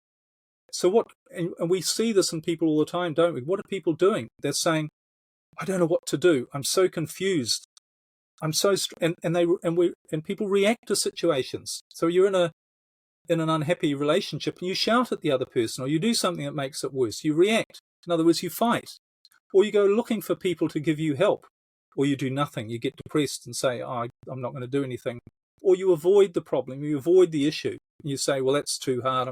[SPEAKER 3] So and we see this in people all the time, don't we? What are people doing? They're saying, I don't know what to do. I'm so confused. I'm so, and people react to situations. So you're in an unhappy relationship and you shout at the other person, or you do something that makes it worse. You react. In other words, you fight, or you go looking for people to give you help, or you do nothing. You get depressed and say, I'm not going to do anything. Or you avoid the problem, you avoid the issue. You say, well, that's too hard.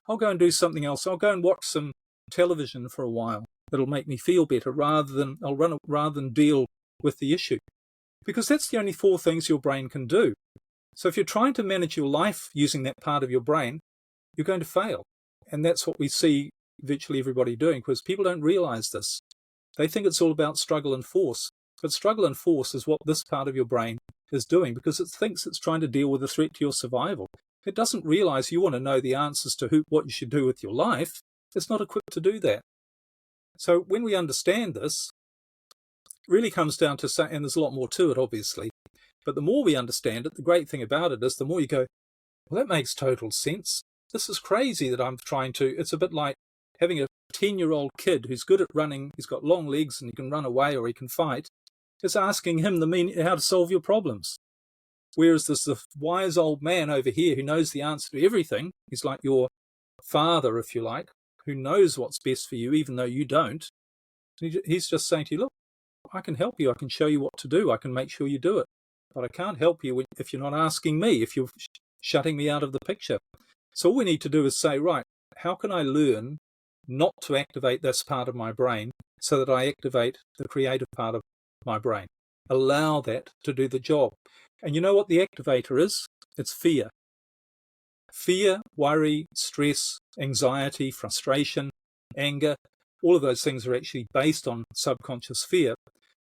[SPEAKER 3] I'll go and do something else. I'll go and watch some television for a while. It'll make me feel better rather than deal with the issue. Because that's the only 4 things your brain can do. So if you're trying to manage your life using that part of your brain, you're going to fail. And that's what we see virtually everybody doing, because people don't realize this. They think it's all about struggle and force. But struggle and force is what this part of your brain is doing, because it thinks it's trying to deal with a threat to your survival. It doesn't realize you want to know the answers to what you should do with your life. It's not equipped to do that. So when we understand this, it really comes down to, and there's a lot more to it, obviously, but the more we understand it, the great thing about it is the more you go, well, that makes total sense. This is crazy that I'm trying to, it's a bit like having a 10-year-old kid who's good at running, he's got long legs and he can run away or he can fight. It's asking him how to solve your problems. Whereas there's the wise old man over here who knows the answer to everything. He's like your father, if you like, who knows what's best for you, even though you don't. He's just saying to you, look, I can help you. I can show you what to do. I can make sure you do it. but I can't help you if you're not asking me, if you're shutting me out of the picture. So all we need to do is say, right, how can I learn not to activate this part of my brain so that I activate the creative part of my brain? Allow that to do the job. And you know what the activator is? It's fear. Fear, worry, stress, anxiety, frustration, anger, all of those things are actually based on subconscious fear.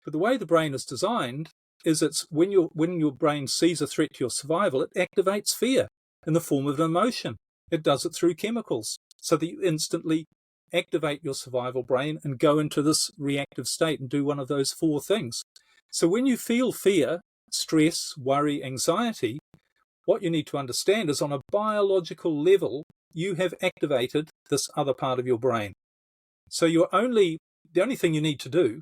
[SPEAKER 3] But the way the brain is designed is it's when your brain sees a threat to your survival, it activates fear in the form of an emotion. It does it through chemicals so that you instantly activate your survival brain and go into this reactive state and do one of those 4 things. So when you feel fear, stress, worry, anxiety, what you need to understand is on a biological level, you have activated this other part of your brain. So the only thing you need to do,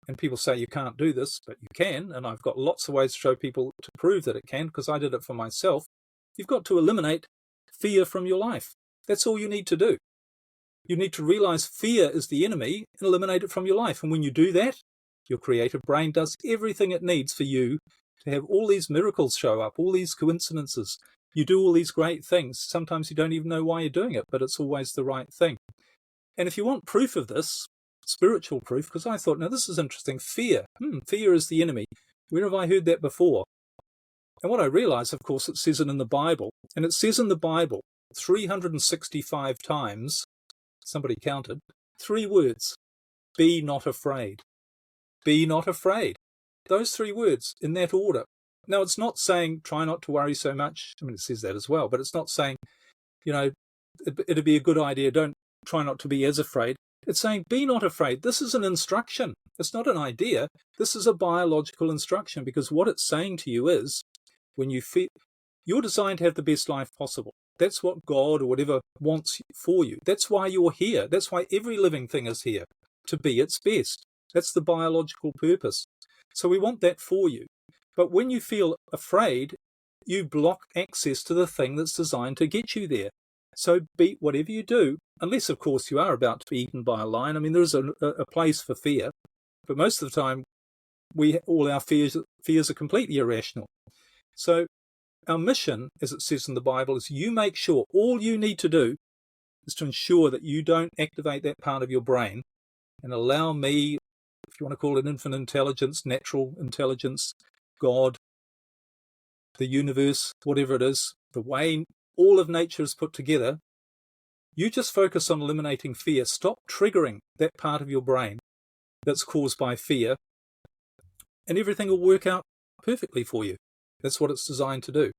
[SPEAKER 3] and people say you can't do this, but you can, and I've got lots of ways to show people to prove that it can, because I did it for myself. You've got to eliminate fear from your life. That's all you need to do. You need to realize fear is the enemy and eliminate it from your life. And when you do that, your creative brain does everything it needs for you to have all these miracles show up, all these coincidences. You do all these great things. Sometimes you don't even know why you're doing it, but it's always the right thing. And if you want proof of this, spiritual proof, because I thought, now this is interesting, fear. Fear is the enemy. Where have I heard that before? And what I realized, of course, it says it in the Bible. And it says in the Bible 365 times, somebody counted, 3 words: be not afraid. Be not afraid. Those 3 words in that order. Now, it's not saying try not to worry so much. I mean, it says that as well, but it's not saying, it'd be a good idea, don't try not to be as afraid. It's saying be not afraid. This is an instruction. It's not an idea. This is a biological instruction, because what it's saying to you is, when you feel you're designed to have the best life possible. That's what God or whatever wants for you. That's why you're here. That's why every living thing is here, to be its best. That's the biological purpose. So we want that for you. But when you feel afraid, you block access to the thing that's designed to get you there. So whatever you do, unless, of course, you are about to be eaten by a lion. I mean, there is a place for fear, but most of the time, all our fears are completely irrational. So our mission, as it says in the Bible, is you make sure, all you need to do is to ensure that you don't activate that part of your brain and allow me, if you want to call it infinite intelligence, natural intelligence, God, the universe, whatever it is, the way all of nature is put together, you just focus on eliminating fear. Stop triggering that part of your brain that's caused by fear, and everything will work out perfectly for you. That's what it's designed to do.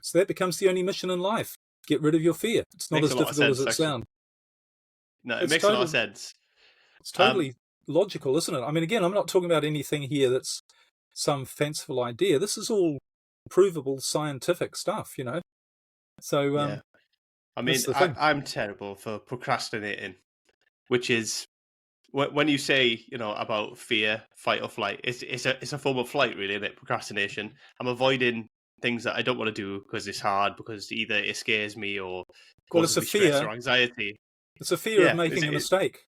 [SPEAKER 3] So that becomes the only mission in life. Get rid of your fear. It's not as difficult as it sounds.
[SPEAKER 2] No, it makes a lot of sense.
[SPEAKER 3] It's totally logical, isn't it? I mean, again, I'm not talking about anything here that's some fanciful idea. This is all provable scientific stuff, So,
[SPEAKER 2] yeah. I mean, I'm terrible for procrastinating, which is when you say, about fear, fight or flight, it's a form of flight, really, isn't it? Procrastination. I'm avoiding things that I don't want to do because it's hard, because either it scares me or causes me stress or anxiety.
[SPEAKER 3] It's a fear of making a mistake.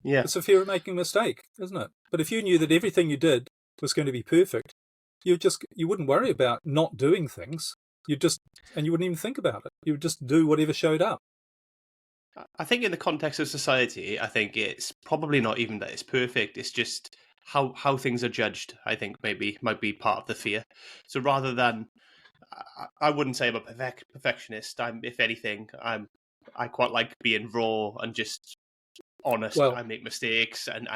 [SPEAKER 2] Yeah.
[SPEAKER 3] It's a fear of making a mistake, isn't it? But if you knew that everything you did was going to be perfect, you wouldn't worry about not doing things. You wouldn't even think about it. You would just do whatever showed up.
[SPEAKER 2] I think in the context of society, I think it's probably not even that it's perfect. It's just how things are judged, I think might be part of the fear. So rather than, I wouldn't say I'm a perfectionist. If anything, I quite like being raw and just honest.
[SPEAKER 3] Well,
[SPEAKER 2] I make mistakes, and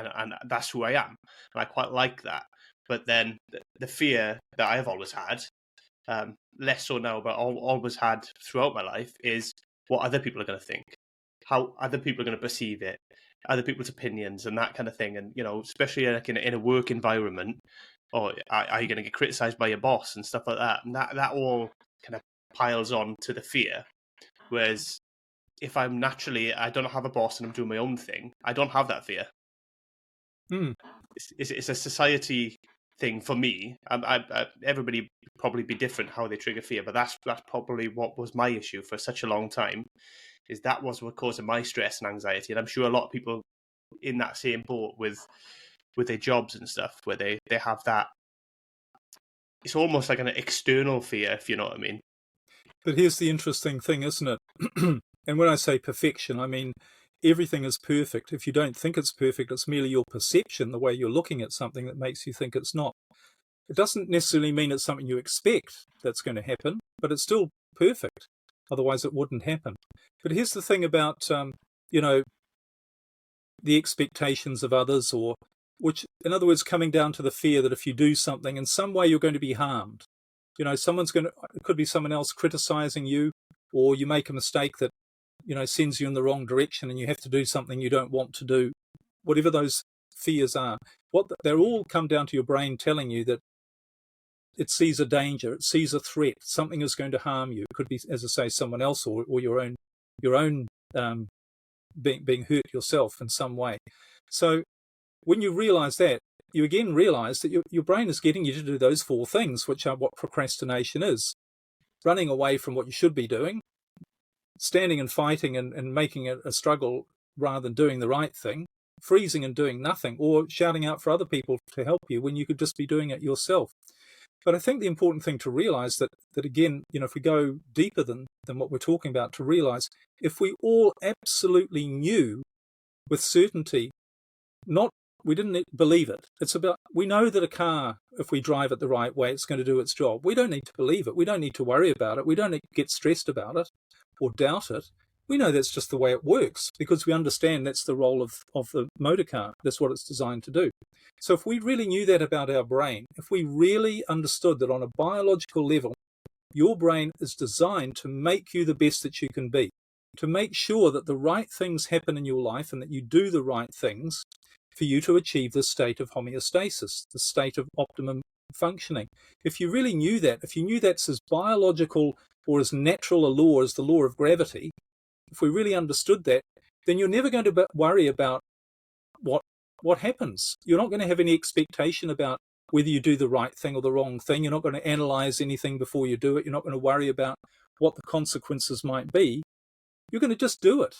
[SPEAKER 2] that's who I am, and I quite like that. But then the fear that I've always had, less so now, but always had throughout my life, is what other people are going to think, how other people are going to perceive it, other people's opinions, and that kind of thing. And especially like in a work environment, or are you going to get criticised by your boss and stuff like that? And that all kind of piles on to the fear. Whereas if I don't have a boss and I'm doing my own thing, I don't have that fear. It's a society thing for me. Everybody probably be different how they trigger fear, but that's probably what was my issue for such a long time. Is that was what caused my stress and anxiety, and I'm sure a lot of people in that same boat with their jobs and stuff, where they have that it's almost like an external fear, if you know what I mean.
[SPEAKER 3] But here's the interesting thing, isn't it? And when I say perfection, I mean everything is perfect. If you don't think it's perfect, it's merely your perception, the way you're looking at something, that makes you think it's not. It doesn't necessarily mean it's something you expect that's going to happen, but it's still perfect. Otherwise, it wouldn't happen. But here's the thing about, the expectations of others, or which, in other words, coming down to the fear that if you do something, in some way you're going to be harmed. It could be someone else criticizing you, or you make a mistake that, sends you in the wrong direction and you have to do something you don't want to do. Whatever those fears are, they all come down to your brain telling you that it sees a danger, it sees a threat, something is going to harm you. It could be, as I say, someone else, or your own being hurt yourself in some way. So when you realize that, you again realize that your brain is getting you to do those 4 things, which are what procrastination is. Running away from what you should be doing, standing and fighting and making it a struggle rather than doing the right thing, freezing and doing nothing, or shouting out for other people to help you when you could just be doing it yourself. But I think the important thing to realize that again, if we go deeper than what we're talking about, to realize if we all absolutely knew with certainty, we didn't believe it. It's about, we know that a car, if we drive it the right way, it's going to do its job. We don't need to believe it. We don't need to worry about it. We don't need to get stressed about it or doubt it. We know that's just the way it works because we understand that's the role of the motor car. That's what it's designed to do. So if we really knew that about our brain, if we really understood that on a biological level, your brain is designed to make you the best that you can be, to make sure that the right things happen in your life and that you do the right things for you to achieve the state of homeostasis, the state of optimum functioning. If you really knew that, if you knew that's as biological or as natural a law as the law of gravity, if we really understood that, then you're never going to worry about what happens. You're not going to have any expectation about whether you do the right thing or the wrong thing. You're not going to analyze anything before you do it. You're not going to worry about what the consequences might be. You're going to just do it.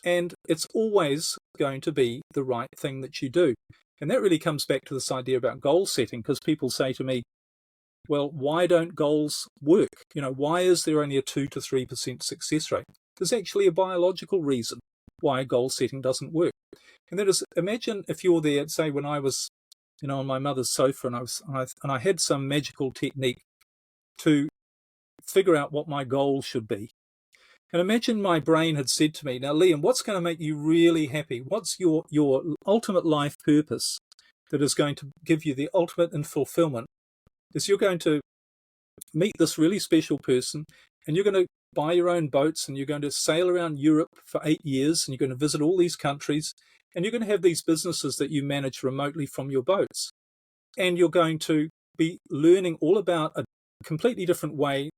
[SPEAKER 3] And it's always going to be the right thing that you do. And that really comes back to this idea about goal setting, because people say to me, well, why don't goals work? Why is there only a 2 to 3% success rate? There's actually a biological reason why goal setting doesn't work. And that is, imagine if you're there, say when I was, on my mother's sofa and I had some magical technique to figure out what my goal should be. And imagine my brain had said to me, now, Liam, what's going to make you really happy? What's your ultimate life purpose that is going to give you the ultimate in fulfillment? Is you're going to meet this really special person and you're going to buy your own boats and you're going to sail around Europe for 8 years and you're going to visit all these countries and you're going to have these businesses that you manage remotely from your boats. And you're going to be learning all about a completely different way,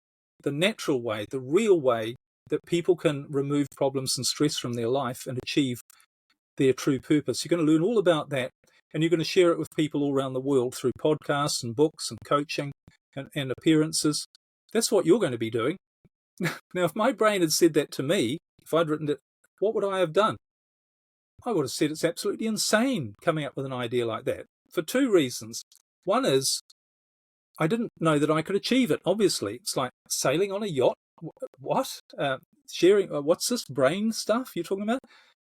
[SPEAKER 3] the natural way, the real way that people can remove problems and stress from their life and achieve their true purpose. You're going to learn all about that and you're going to share it with people all around the world through podcasts and books and coaching and appearances. That's what you're going to be doing. Now, if my brain had said that to me, if I'd written it, what would I have done? I would have said it's absolutely insane coming up with an idea like that for 2 reasons. One is I didn't know that I could achieve it. Obviously, it's like sailing on a yacht. What? Sharing? What's this brain stuff you're talking about?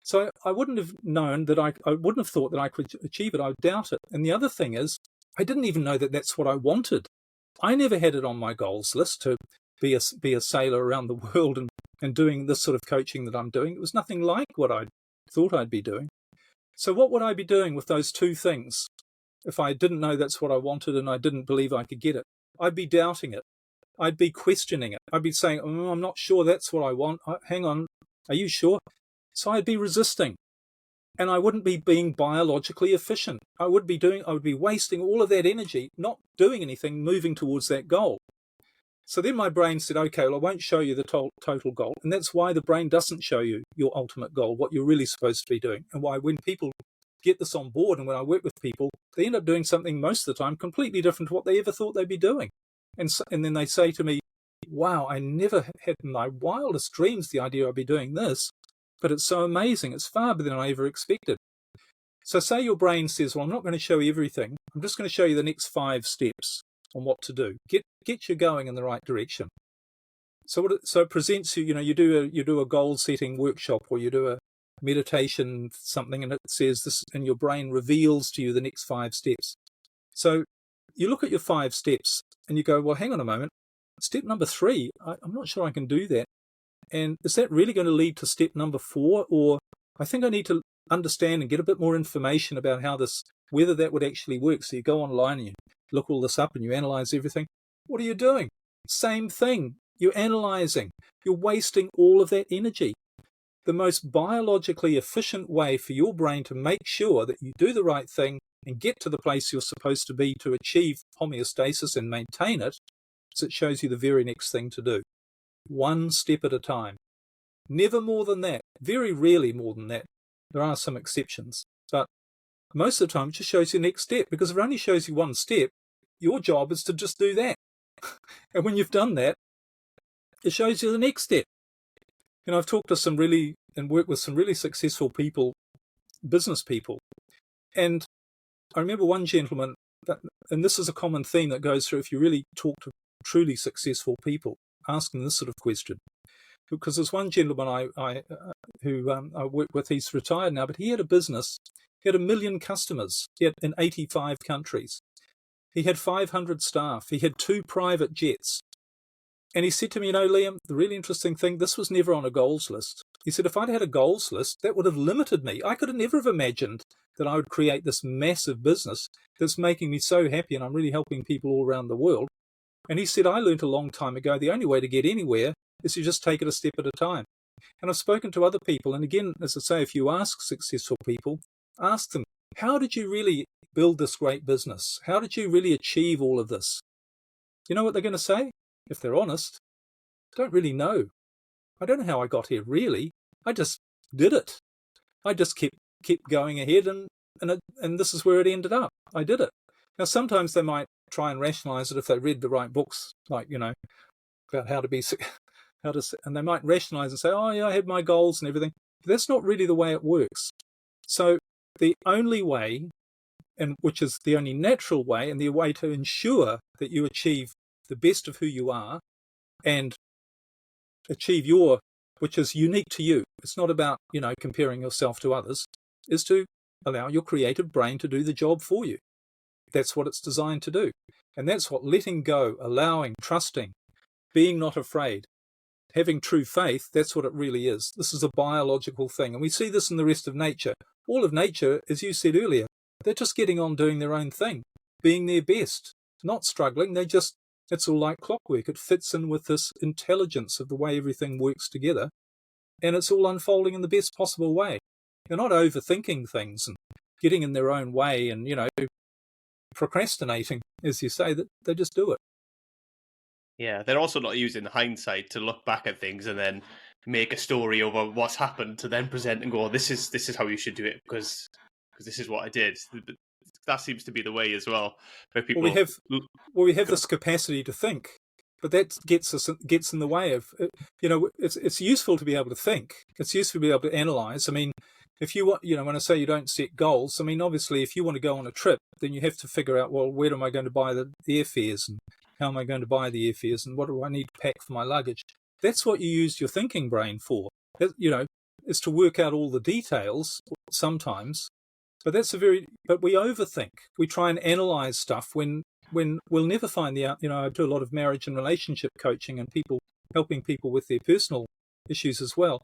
[SPEAKER 3] So I wouldn't have known that I wouldn't have thought that I could achieve it. I would doubt it. And the other thing is, I didn't even know that that's what I wanted. I never had it on my goals list to be a sailor around the world and doing this sort of coaching that I'm doing. It was nothing like what I thought I'd be doing. So what would I be doing with those 2 things if I didn't know that's what I wanted and I didn't believe I could get it? I'd be doubting it. I'd be questioning it. I'd be saying, I'm not sure that's what I want. Hang on, are you sure? So I'd be resisting. And I wouldn't be being biologically efficient. I would be wasting all of that energy, not doing anything, moving towards that goal. So then my brain said, okay, well, I won't show you the total goal. And that's why the brain doesn't show you your ultimate goal, what you're really supposed to be doing. And why when people get this on board and when I work with people, they end up doing something most of the time completely different to what they ever thought they'd be doing. And then they say to me, wow, I never had in my wildest dreams the idea I'd be doing this, but it's so amazing. It's far better than I ever expected. So say your brain says, well, I'm not going to show you everything. I'm just going to show you the next 5 steps. on what to do. Get you going in the right direction. So it presents you. You do a goal setting workshop, or you do a meditation something, and it says this, and your brain reveals to you the next 5 steps. So you look at your 5 steps and you go, well, hang on a moment. Step number 3, I'm not sure I can do that. And is that really going to lead to step number 4? Or I think I need to understand and get a bit more information about whether that would actually work. So you go online and you look all this up and you analyze everything. What are you doing? Same thing. You're analyzing. You're wasting all of that energy. The most biologically efficient way for your brain to make sure that you do the right thing and get to the place you're supposed to be to achieve homeostasis and maintain it is it shows you the very next thing to do. 1 step at a time. Never more than that. Very rarely more than that. There are some exceptions. But most of the time it just shows you the next step, because if it only shows you 1 step, your job is to just do that. And when you've done that, it shows you the next step. I've talked to and worked with some really successful people, business people. And I remember one gentleman, and this is a common theme that goes through if you really talk to truly successful people, ask them this sort of question. Because there's one gentleman who I work with, he's retired now, but he had a business. He had 1 million customers in 85 countries. He had 500 staff. He had 2 private jets. And he said to me, Liam, the really interesting thing, this was never on a goals list. He said, if I'd had a goals list, that would have limited me. I could have never have imagined that I would create this massive business that's making me so happy, and I'm really helping people all around the world. And he said, I learned a long time ago, the only way to get anywhere is to just take it a step at a time. And I've spoken to other people, and again, as I say, if you ask successful people, ask them, how did you really build this great business? How did you really achieve all of this? You know what they're going to say? If they're honest, don't really know. I don't know how I got here, really. I just did it. I just kept going ahead, and this is where it ended up. I did it. Now, sometimes they might try and rationalize it if they read the right books, like, about how to be, and they might rationalize and say, oh, yeah, I had my goals and everything. But that's not really the way it works. So the only way, and which is the only natural way, and the way to ensure that you achieve the best of who you are and achieve which is unique to you. It's not about, comparing yourself to others, is to allow your creative brain to do the job for you. That's what it's designed to do. And that's what letting go, allowing, trusting, being not afraid, having true faith, that's what it really is. This is a biological thing. And we see this in the rest of nature. All of nature, as you said earlier, they're just getting on doing their own thing, being their best, not struggling. It's all like clockwork. It fits in with this intelligence of the way everything works together, and it's all unfolding in the best possible way. They're not overthinking things and getting in their own way and, procrastinating, as you say, that they just do it.
[SPEAKER 2] Yeah, they're also not using hindsight to look back at things and then make a story over what's happened to then present and go, this is how you should do it because this is what I did. That seems to be the way as well. Where people
[SPEAKER 3] we have this capacity to think, but that gets in the way of, it's useful to be able to think. It's useful to be able to analyze. I mean, if you want, when I say you don't set goals, I mean, obviously, if you want to go on a trip, then you have to figure out, well, where am I going to buy the airfares, and how am I going to buy the airfares, and what do I need to pack for my luggage? That's what you use your thinking brain for. Is to work out all the details sometimes. But but we overthink. We try and analyze stuff when we'll never find the out. I do a lot of marriage and relationship coaching and helping people with their personal issues as well.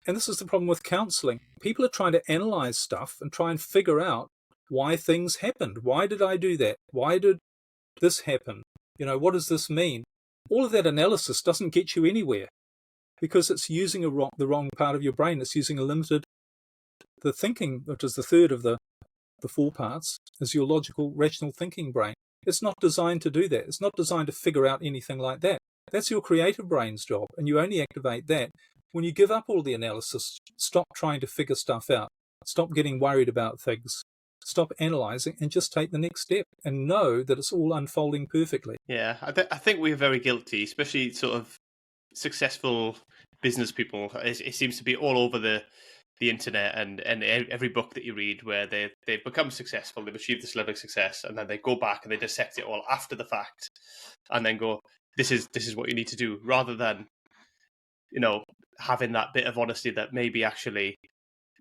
[SPEAKER 3] And this is the problem with counseling. People are trying to analyze stuff and try and figure out why things happened. Why did I do that? Why did this happen? What does this mean? All of that analysis doesn't get you anywhere because it's using the wrong part of your brain. It's using the thinking, which is the third of the 4 parts, is your logical, rational thinking brain. It's not designed to do that. It's not designed to figure out anything like that. That's your creative brain's job, and you only activate that when you give up all the analysis. Stop trying to figure stuff out. Stop getting worried about things. Stop analyzing and just take the next step and know that it's all unfolding perfectly.
[SPEAKER 2] Yeah, I think we're very guilty, especially sort of successful business people. It seems to be all over the the internet and every book that you read where they've become successful, they've achieved this level of success, and then they go back and they dissect it all after the fact, and then go, this is what you need to do, rather than, you know, having that bit of honesty that maybe actually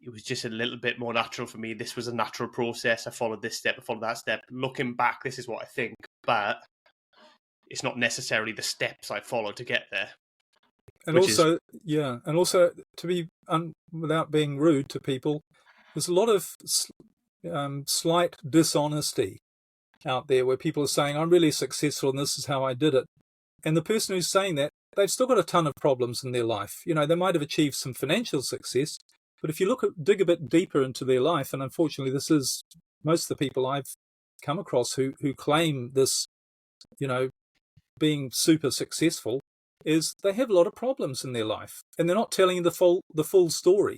[SPEAKER 2] it was just a little bit more natural for me. This was a natural process. I followed this step, I followed that step. Looking back, this is what I think, but it's not necessarily the steps I followed to get there.
[SPEAKER 3] And also, to be without being rude to people, there's a lot of slight dishonesty out there where people are saying, I'm really successful and this is how I did it. And the person who's saying that, they've still got a ton of problems in their life. You know, they might have achieved some financial success, but if you dig a bit deeper into their life, and unfortunately this is most of the people I've come across who claim this, you know, being super successful, is they have a lot of problems in their life, and they're not telling you the full story,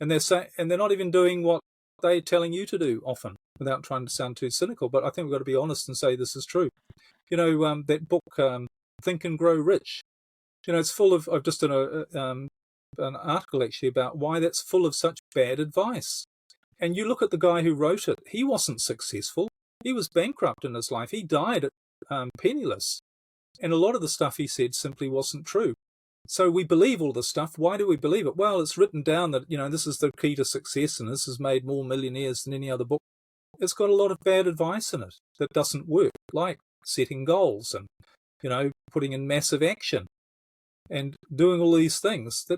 [SPEAKER 3] and they're not even doing what they're telling you to do often, without trying to sound too cynical. But I think we've got to be honest and say this is true. You know, that book, Think and Grow Rich. You know, it's full of. I've just done an article actually about why that's full of such bad advice. And you look at the guy who wrote it; he wasn't successful. He was bankrupt in his life. He died penniless. And a lot of the stuff he said simply wasn't true. So we believe all this stuff. Why do we believe it? Well, it's written down that, you know, this is the key to success and this has made more millionaires than any other book. It's got a lot of bad advice in it that doesn't work, like setting goals and, you know, putting in massive action and doing all these things that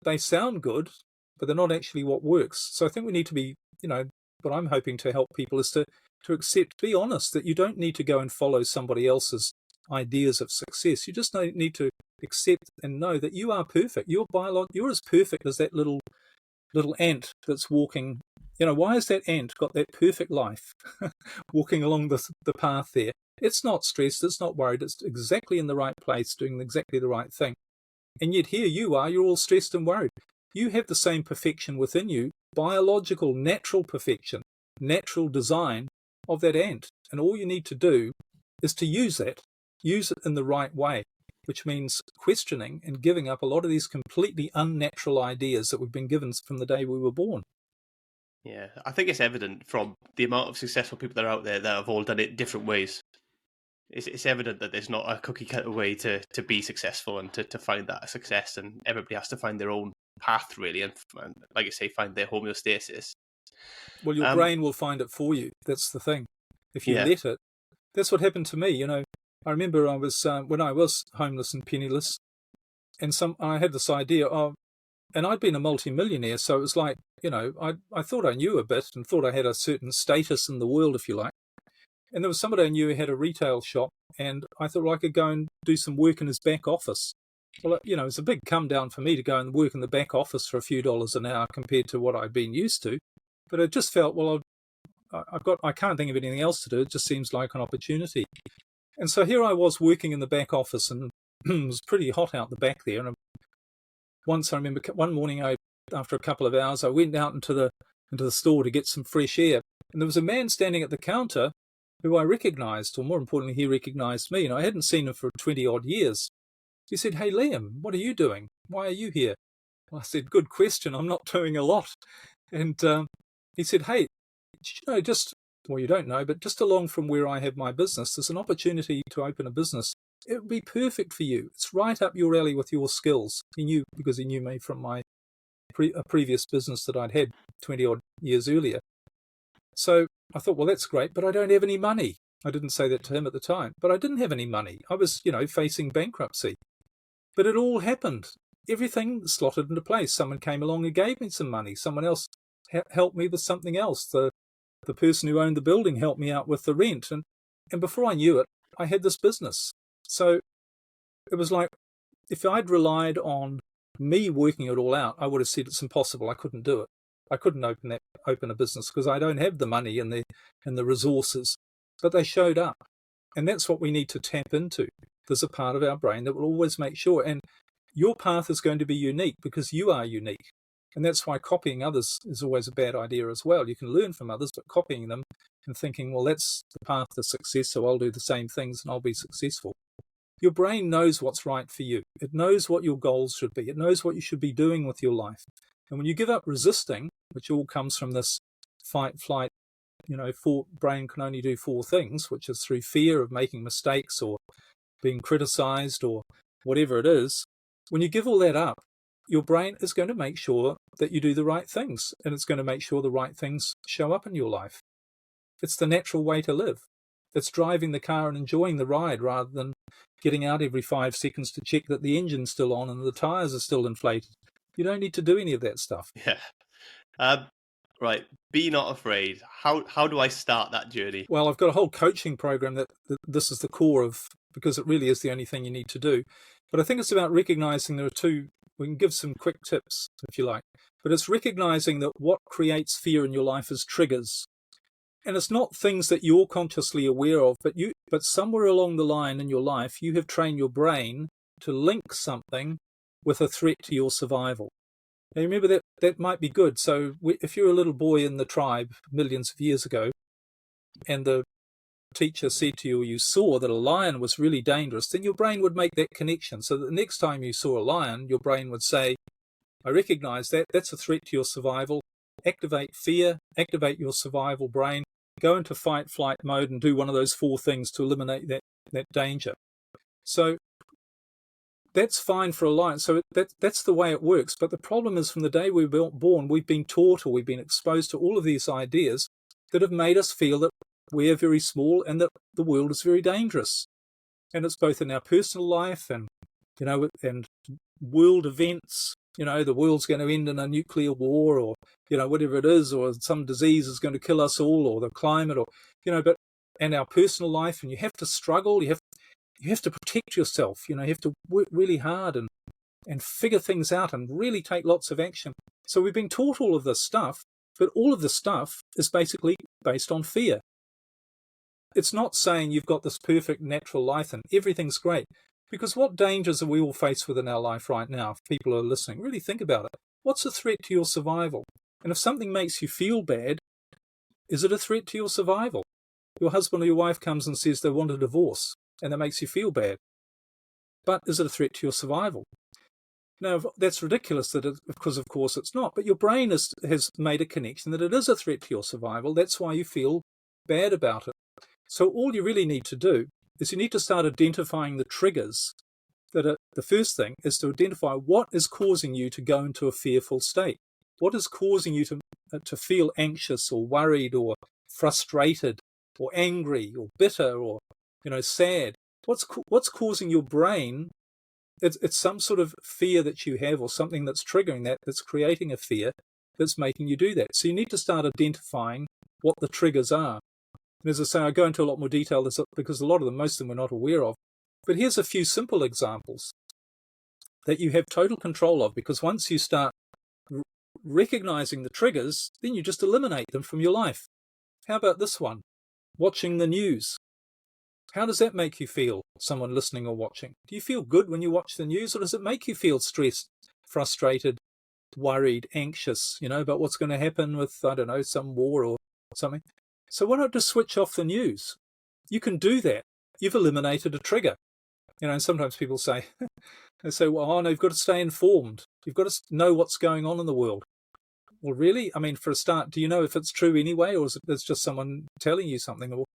[SPEAKER 3] they sound good, but they're not actually what works. So I think we need to be, you know, what I'm hoping to help people is to accept, be honest, that you don't need to go and follow somebody else's ideas of success. You just need to accept and know that you are perfect. You're as perfect as that little ant that's walking. You know, why has that ant got that perfect life walking along the path there? It's not stressed, it's not worried, it's exactly in the right place, doing exactly the right thing. And yet here you are, you're all stressed and worried. You have the same perfection within you, biological, natural perfection, natural design of that ant. And all you need to do is to use it in the right way, which means questioning and giving up a lot of these completely unnatural ideas that we've been given from the day we were born.
[SPEAKER 2] Yeah, I think it's evident from the amount of successful people that are out there that have all done it different ways. It's evident that there's not a cookie cutter way to be successful and to find that success, and everybody has to find their own path, really, and like I say, find their homeostasis.
[SPEAKER 3] Well, your brain will find it for you. That's the thing. If you let it. That's what happened to me, you know. I remember I was when I was homeless and penniless, and I had this idea of, and I'd been a multi-millionaire, so it was like, you know, I thought I knew a bit and thought I had a certain status in the world, if you like. And there was somebody I knew who had a retail shop, and I thought, well, I could go and do some work in his back office. Well, you know, it's a big come down for me to go and work in the back office for a few dollars an hour compared to what I'd been used to. But I just felt, well, I can't think of anything else to do. It just seems like an opportunity. And so here I was working in the back office, and it was pretty hot out the back there. And once I remember one morning, after a couple of hours, I went out into the store to get some fresh air. And there was a man standing at the counter who I recognized, or more importantly, he recognized me. And I hadn't seen him for 20 odd years. He said, "Hey, Liam, what are you doing? Why are you here?" Well, I said, "Good question. I'm not doing a lot." And he said, "Hey, did you know, well, you don't know, but just along from where I have my business, there's an opportunity to open a business. It would be perfect for you. It's right up your alley with your skills." He knew, because he knew me from my previous business that I'd had 20 odd years earlier. So I thought, well, that's great, but I don't have any money. I didn't say that to him at the time, but I didn't have any money. I was, you know, facing bankruptcy. But it all happened. Everything slotted into place. Someone came along and gave me some money. Someone else helped me with something else. The person who owned the building helped me out with the rent. And before I knew it, I had this business. So it was like, if I'd relied on me working it all out, I would have said it's impossible. I couldn't do it. I couldn't open a business because I don't have the money and the resources. But they showed up. And that's what we need to tap into. There's a part of our brain that will always make sure. And your path is going to be unique because you are unique. And that's why copying others is always a bad idea as well. You can learn from others, but copying them and thinking, well, that's the path to success, so I'll do the same things and I'll be successful. Your brain knows what's right for you. It knows what your goals should be. It knows what you should be doing with your life. And when you give up resisting, which all comes from this fight, flight, brain can only do 4 things, which is through fear of making mistakes or being criticized or whatever it is. When you give all that up, your brain is going to make sure that you do the right things, and it's going to make sure the right things show up in your life. It's the natural way to live. It's driving the car and enjoying the ride rather than getting out every 5 seconds to check that the engine's still on and the tires are still inflated. You don't need to do any of that stuff.
[SPEAKER 2] Yeah. Right. Be not afraid. How do I start that journey?
[SPEAKER 3] Well, I've got a whole coaching program that this is the core of, because it really is the only thing you need to do. But I think it's about recognizing there are 2. We can give some quick tips if you like, but it's recognizing that what creates fear in your life is triggers. And it's not things that you're consciously aware of, but somewhere along the line in your life, you have trained your brain to link something with a threat to your survival. Now, remember that might be good. So if you're a little boy in the tribe millions of years ago, and the teacher said to you, or you saw that a lion was really dangerous, then your brain would make that connection. So that the next time you saw a lion, your brain would say, I recognize that. That's a threat to your survival. Activate fear, activate your survival brain, go into fight, flight mode and do one of those 4 things to eliminate that danger. So that's fine for a lion. So that's the way it works. But the problem is, from the day we were born, we've been taught, or we've been exposed to all of these ideas that have made us feel that we're very small and that the world is very dangerous. And it's both in our personal life and world events. The world's going to end in a nuclear war, or whatever it is, or some disease is going to kill us all, or the climate, or but and our personal life. And you have to struggle. You have to protect yourself. You have to work really hard and figure things out and really take lots of action. So we've been taught all of this stuff, but all of this stuff is basically based on fear. It's not saying you've got this perfect natural life and everything's great, because what dangers are we all faced with in our life right now? If people are listening, really think about it. What's a threat to your survival? And if something makes you feel bad, is it a threat to your survival? Your husband or your wife comes and says they want a divorce, and that makes you feel bad. But is it a threat to your survival? Now, that's ridiculous, because of course it's not. But your brain has made a connection that it is a threat to your survival. That's why you feel bad about it. So all you really need to do is you need to start identifying the triggers. The first thing is to identify what is causing you to go into a fearful state. What is causing you to feel anxious or worried or frustrated or angry or bitter or sad? What's causing your brain? It's some sort of fear that you have, or something that's triggering that's creating a fear that's making you do that. So you need to start identifying what the triggers are. And as I say, I go into a lot more detail because a lot of them, most of them, we're not aware of. But here's a few simple examples that you have total control of, because once you start recognizing the triggers, then you just eliminate them from your life. How about this one? Watching the news. How does that make you feel, someone listening or watching? Do you feel good when you watch the news, or does it make you feel stressed, frustrated, worried, anxious, about what's going to happen with, some war or something? So why not just switch off the news? You can do that. You've eliminated a trigger. And sometimes people say, well, no, you've got to stay informed. You've got to know what's going on in the world. Well, really? I mean, for a start, do you know if it's true anyway, or is it just someone telling you something? Or,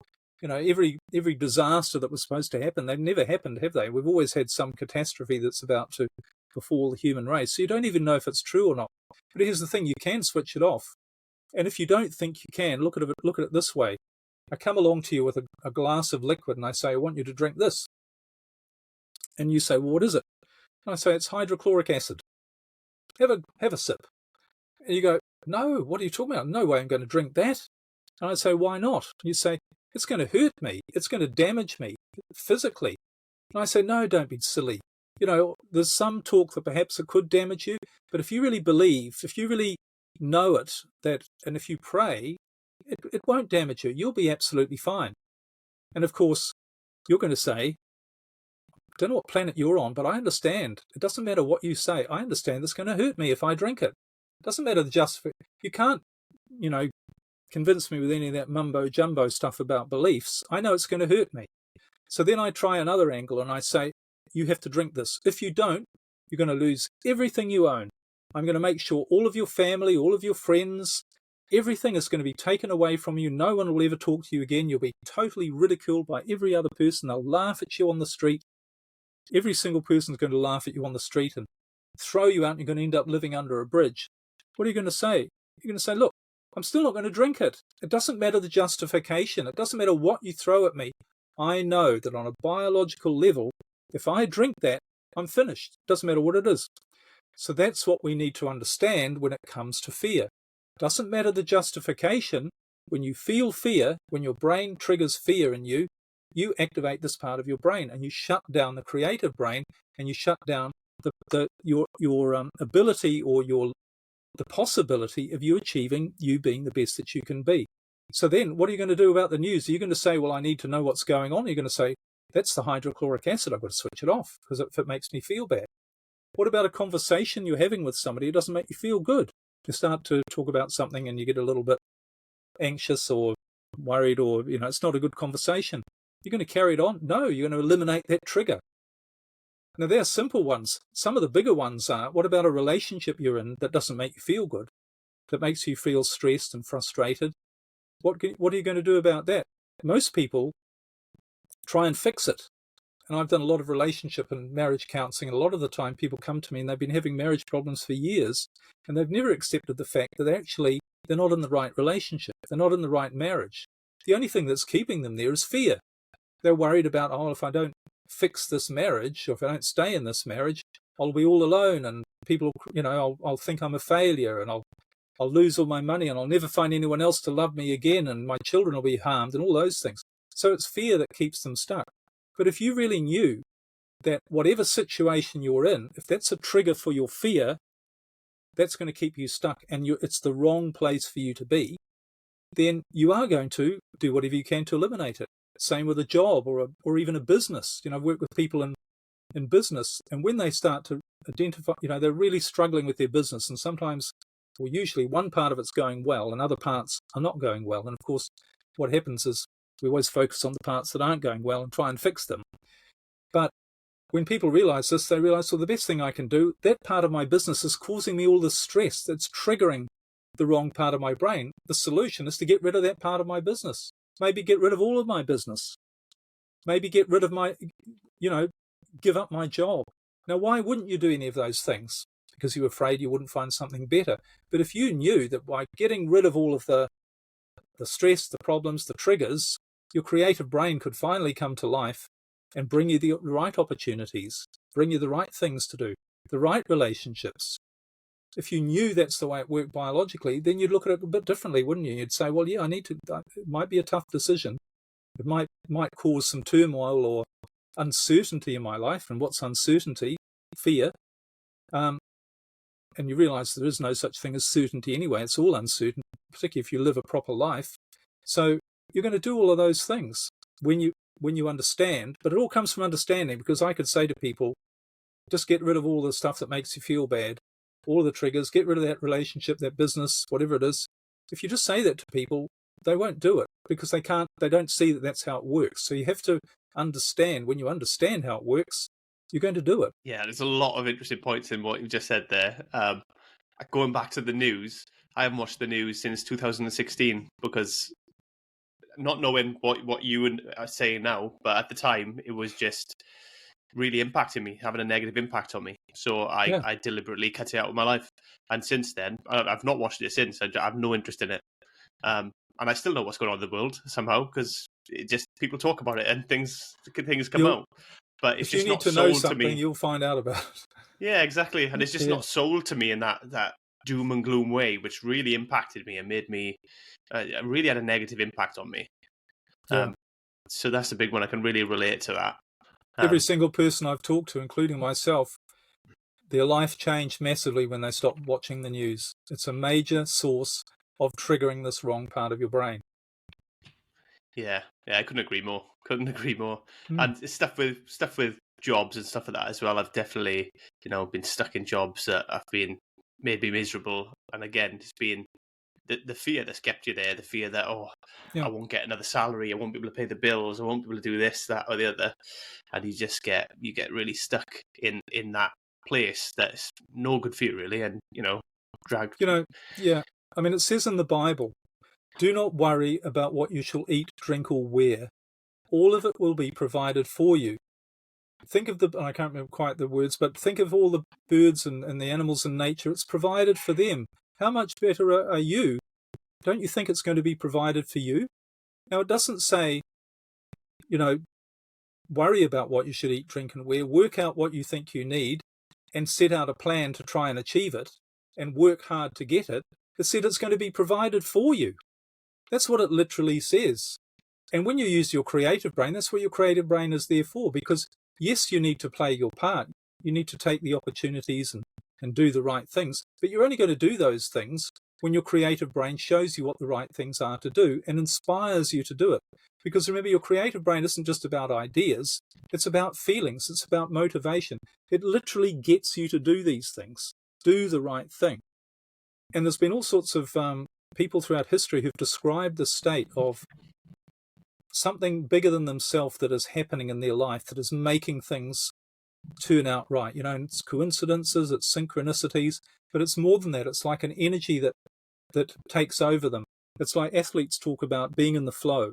[SPEAKER 3] every disaster that was supposed to happen, they've never happened, have they? We've always had some catastrophe that's about to befall the human race. So you don't even know if it's true or not. But here's the thing, you can switch it off. And if you don't think you can, look at it this way. I come along to you with a glass of liquid and I say, I want you to drink this. And you say, well, what is it? And I say, it's hydrochloric acid. Have a sip. And you go, no, what are you talking about? No way I'm going to drink that. And I say, why not? And you say, it's going to hurt me. It's going to damage me physically. And I say, no, don't be silly. There's some talk that perhaps it could damage you, but if you really believe, if you really know it, and if you pray, it won't damage you. You'll be absolutely fine. And of course, you're going to say, I don't know what planet you're on, but I understand. It doesn't matter what you say. I understand it's going to hurt me if I drink it. It doesn't matter you can't, convince me with any of that mumbo jumbo stuff about beliefs. I know it's going to hurt me. So then I try another angle and I say, you have to drink this. If you don't, you're going to lose everything you own. I'm going to make sure all of your family, all of your friends, everything is going to be taken away from you. No one will ever talk to you again. You'll be totally ridiculed by every other person. They'll laugh at you on the street. Every single person is going to laugh at you on the street and throw you out, and you're going to end up living under a bridge. What are you going to say? You're going to say, look, I'm still not going to drink it. It doesn't matter the justification. It doesn't matter what you throw at me. I know that on a biological level, if I drink that, I'm finished. It doesn't matter what it is. So that's what we need to understand when it comes to fear. It doesn't matter the justification. When you feel fear, when your brain triggers fear in you, you activate this part of your brain and you shut down the creative brain, and you shut down your ability or the possibility of you being the best that you can be. So then what are you going to do about the news? Are you going to say, well, I need to know what's going on? Are you going to say, that's the hydrochloric acid, I've got to switch it off because if it makes me feel bad? What about a conversation you're having with somebody who doesn't make you feel good? You start to talk about something and you get a little bit anxious or worried, or, it's not a good conversation. You're going to carry it on? No, you're going to eliminate that trigger. Now, there are simple ones. Some of the bigger ones are, what about a relationship you're in that doesn't make you feel good, that makes you feel stressed and frustrated? What are you going to do about that? Most people try and fix it. And I've done a lot of relationship and marriage counseling, and a lot of the time people come to me and they've been having marriage problems for years, and they've never accepted the fact that they're not in the right relationship. They're not in the right marriage. The only thing that's keeping them there is fear. They're worried about, if I don't fix this marriage, or if I don't stay in this marriage, I'll be all alone, and people, I'll think I'm a failure, and I'll lose all my money, and I'll never find anyone else to love me again, and my children will be harmed, and all those things. So it's fear that keeps them stuck. But if you really knew that whatever situation you're in, if that's a trigger for your fear, that's going to keep you stuck, and it's the wrong place for you to be, then you are going to do whatever you can to eliminate it. Same with a job or even a business. I've worked with people in business, and when they start to identify, they're really struggling with their business, and sometimes, or usually, one part of it's going well and other parts are not going well. And of course, what happens is we always focus on the parts that aren't going well and try and fix them. But when people realize this, they realize, well, the best thing I can do, that part of my business is causing me all this stress. That's triggering the wrong part of my brain. The solution is to get rid of that part of my business. Maybe get rid of all of my business. Maybe get rid of give up my job. Now, why wouldn't you do any of those things? Because you're afraid you wouldn't find something better. But if you knew that by getting rid of all of the stress, the problems, the triggers, your creative brain could finally come to life and bring you the right opportunities, bring you the right things to do, the right relationships. If you knew that's the way it worked biologically, then you'd look at it a bit differently, wouldn't you? You'd say, well, yeah, it might be a tough decision. It might cause some turmoil or uncertainty in my life. And what's uncertainty? Fear. And you realize there is no such thing as certainty anyway. It's all uncertain, particularly if you live a proper life. So you're going to do all of those things when you understand. But it all comes from understanding, because I could say to people, just get rid of all the stuff that makes you feel bad, all of the triggers, get rid of that relationship, that business, whatever it is. If you just say that to people, they won't do it because they don't see that that's how it works. So you have to understand. When you understand how it works, you're going to do it.
[SPEAKER 2] Yeah, there's a lot of interesting points in what you just said there. Going back to the news, I haven't watched the news since 2016 because not knowing what you are saying now, but at the time it was just really impacting me, having a negative impact on me. So I deliberately cut it out of my life. And since then, I've not watched it since. I have no interest in it. And I still know what's going on in the world somehow, because people talk about it and things come out. But it's just not sold to me. If you need to know something,
[SPEAKER 3] you'll find out about it.
[SPEAKER 2] Yeah, exactly. And it's just not sold to me in that doom and gloom way, which really impacted me and made me, really had a negative impact on me.
[SPEAKER 3] Yeah.
[SPEAKER 2] So that's a big one. I can really relate to that.
[SPEAKER 3] Every single person I've talked to, including myself, their life changed massively when they stopped watching the news. It's a major source of triggering this wrong part of your brain.
[SPEAKER 2] Yeah, I couldn't agree more. And stuff with jobs and stuff like that as well. I've definitely, been stuck in jobs that have been made me miserable. And again, it's been the fear that's kept you there, the fear that, I won't get another salary, I won't be able to pay the bills, I won't be able to do this, that, or the other. And you get really stuck in that place that's no good for you, really, and, drag.
[SPEAKER 3] Yeah. I mean, it says in the Bible, do not worry about what you shall eat, drink, or wear. All of it will be provided for you. Think of I can't remember quite the words, but think of all the birds and the animals in nature. It's provided for them. How much better are you? Don't you think it's going to be provided for you? Now, it doesn't say, worry about what you should eat, drink, and wear. Work out what you think you need and set out a plan to try and achieve it and work hard to get it. It said it's going to be provided for you. That's what it literally says. And when you use your creative brain, that's what your creative brain is there for, because yes, you need to play your part. You need to take the opportunities and do the right things, but you're only going to do those things when your creative brain shows you what the right things are to do and inspires you to do it. Because remember, your creative brain isn't just about ideas, it's about feelings, it's about motivation. It literally gets you to do these things, do the right thing. And there's been all sorts of people throughout history who've described the state of something bigger than themselves that is happening in their life, that is making things turn out right. It's coincidences, it's synchronicities, but it's more than that. It's like an energy that takes over them. It's like athletes talk about being in the flow,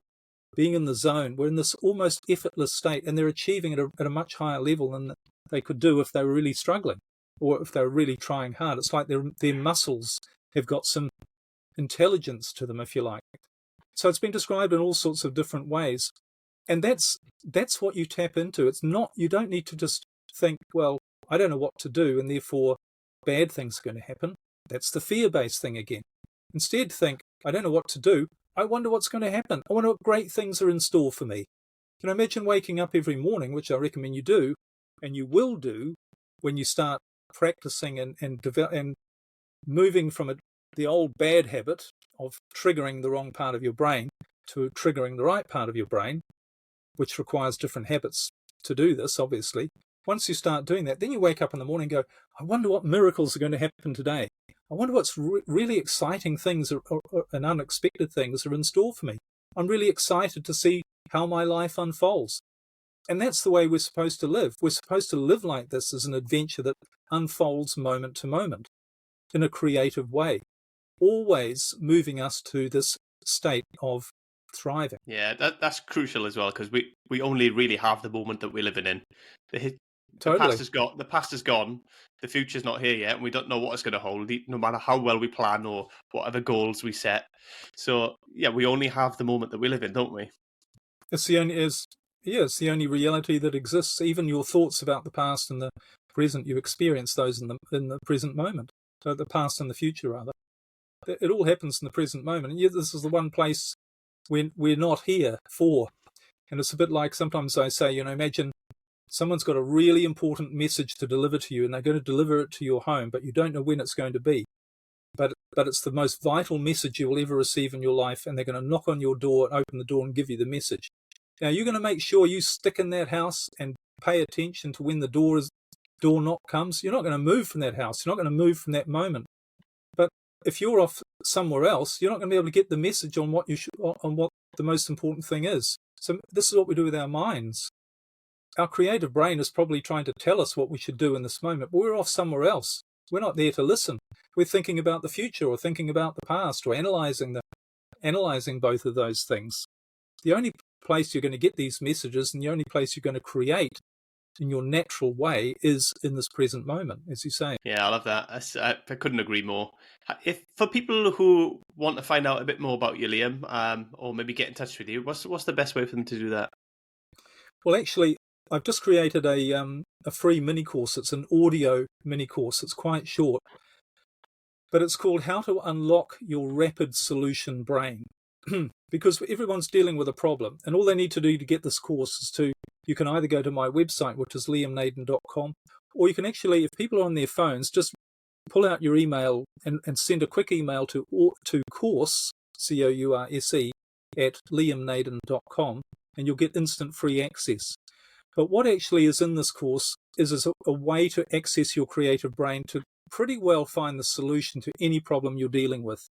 [SPEAKER 3] being in the zone. We're in this almost effortless state, and they're achieving it at a much higher level than they could do if they were really struggling or if they were really trying hard. It's like their muscles have got some intelligence to them, if you like. So it's been described in all sorts of different ways. And that's what you tap into. It's not, you don't need to just think, well, I don't know what to do, and therefore bad things are going to happen. That's the fear-based thing again. Instead, think, I don't know what to do. I wonder what's going to happen. I wonder what great things are in store for me. Imagine waking up every morning, which I recommend you do, and you will do when you start practicing and moving from the old bad habit of triggering the wrong part of your brain to triggering the right part of your brain, which requires different habits to do this, obviously. Once you start doing that, then you wake up in the morning and go, I wonder what miracles are going to happen today. I wonder what's really exciting things and unexpected things are in store for me. I'm really excited to see how my life unfolds. And that's the way we're supposed to live. We're supposed to live like this as an adventure that unfolds moment to moment in a creative way, always moving us to this state of thriving.
[SPEAKER 2] Yeah, that's crucial as well, because we only really have the moment that we're living in. The
[SPEAKER 3] Totally.
[SPEAKER 2] past is gone. The future's not here yet, and we don't know what it's going to hold, no matter how well we plan or whatever goals we set. So yeah, we only have the moment that we live in, don't we?
[SPEAKER 3] It's the only reality that exists. Even your thoughts about the past and the present, you experience those in the present moment. So the past and the future, rather. It all happens in the present moment. And yet this is the one place we're not here for. And it's a bit like, sometimes I say, imagine someone's got a really important message to deliver to you, and they're going to deliver it to your home, but you don't know when it's going to be. But it's the most vital message you will ever receive in your life, and they're going to knock on your door and open the door and give you the message. Now, you're going to make sure you stick in that house and pay attention to when the door knock comes. You're not going to move from that house. You're not going to move from that moment. But if you're off somewhere else, you're not going to be able to get the message on what the most important thing is. So this is what we do with our minds. Our creative brain is probably trying to tell us what we should do in this moment, but we're off somewhere else. We're not there to listen. We're thinking about the future or thinking about the past or analyzing both of those things. The only place you're going to get these messages and the only place you're going to create in your natural way is in this present moment, as you say.
[SPEAKER 2] Yeah, I love that. I couldn't agree more. If for people who want to find out a bit more about you, Liam, or maybe get in touch with you, what's the best way for them to do that?
[SPEAKER 3] Well, actually, I've just created a free mini course. It's an audio mini course. It's quite short, but it's called How to Unlock Your Rapid Solution Brain. Because everyone's dealing with a problem, and all they need to do to get this course is you can either go to my website, which is liamnaden.com, or you can actually, if people are on their phones, just pull out your email and send a quick email to course, COURSE, at liamnaden.com, and you'll get instant free access. But what actually is in this course is a way to access your creative brain to pretty well find the solution to any problem you're dealing with.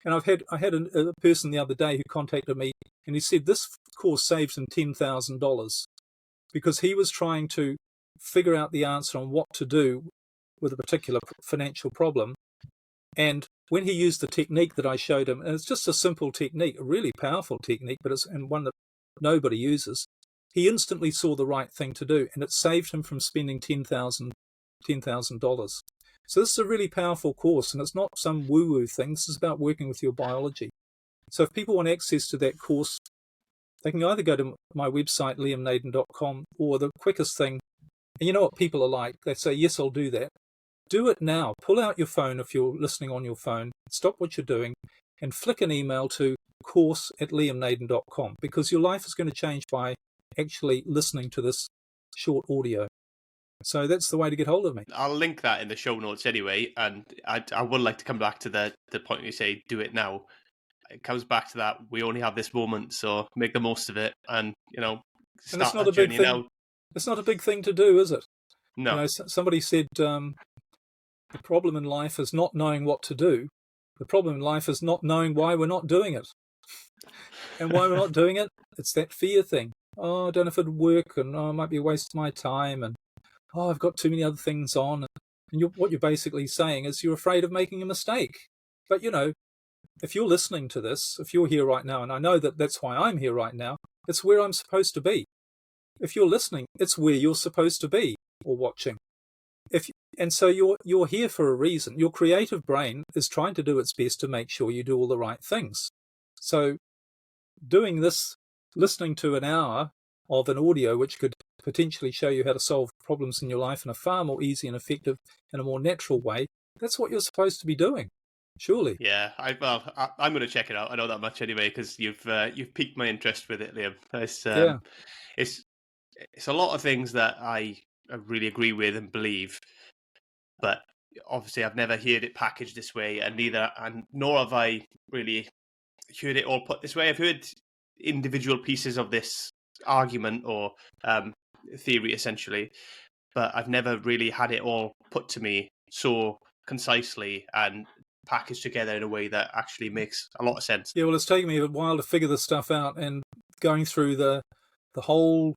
[SPEAKER 3] And I had a person the other day who contacted me, and he said this course saved him $10,000 because he was trying to figure out the answer on what to do with a particular financial problem. And when he used the technique that I showed him, and it's just a simple technique, a really powerful technique, but it's and one that nobody uses, he instantly saw the right thing to do, and it saved him from spending $10,000. So this is a really powerful course, and it's not some woo-woo thing. This is about working with your biology. So if people want access to that course, they can either go to my website, liamnaden.com, or the quickest thing, and you know what people are like, they say, yes, I'll do that. Do it now. Pull out your phone if you're listening on your phone, stop what you're doing, and flick an email to course@liamnaden.com, because your life is going to change by actually listening to this short audio. So that's the way to get hold of me.
[SPEAKER 2] I'll link that in the show notes anyway, and I would like to come back to the point you say, do it now. It comes back to that, we only have this moment, so make the most of it, and,
[SPEAKER 3] And it's
[SPEAKER 2] start
[SPEAKER 3] not
[SPEAKER 2] that
[SPEAKER 3] a big
[SPEAKER 2] journey
[SPEAKER 3] thing.
[SPEAKER 2] now.
[SPEAKER 3] It's not a big thing to do, is it?
[SPEAKER 2] No.
[SPEAKER 3] Somebody said the problem in life is not knowing what to do. The problem in life is not knowing why we're not doing it. And why we're not doing it, it's that fear thing. Oh, I don't know if it'd work, and it might be a waste of my time, and I've got too many other things on. And what you're basically saying is you're afraid of making a mistake. But, if you're listening to this, if you're here right now, and I know that that's why I'm here right now, it's where I'm supposed to be. If you're listening, it's where you're supposed to be, or watching. And so you're here for a reason. Your creative brain is trying to do its best to make sure you do all the right things. So doing this, listening to an hour of an audio which could potentially show you how to solve problems in your life in a far more easy and effective and a more natural way, that's what you're supposed to be doing. Surely.
[SPEAKER 2] Yeah, I'm going to check it out. I know that much anyway, because you've piqued my interest with it, Liam. It's a lot of things that I really agree with and believe, but obviously I've never heard it packaged this way, and nor have I really heard it all put this way. I've heard individual pieces of this argument or theory essentially, but I've never really had it all put to me so concisely and packaged together in a way that actually makes a lot of sense.
[SPEAKER 3] Yeah, well, it's taken me a while to figure this stuff out, and going through the whole,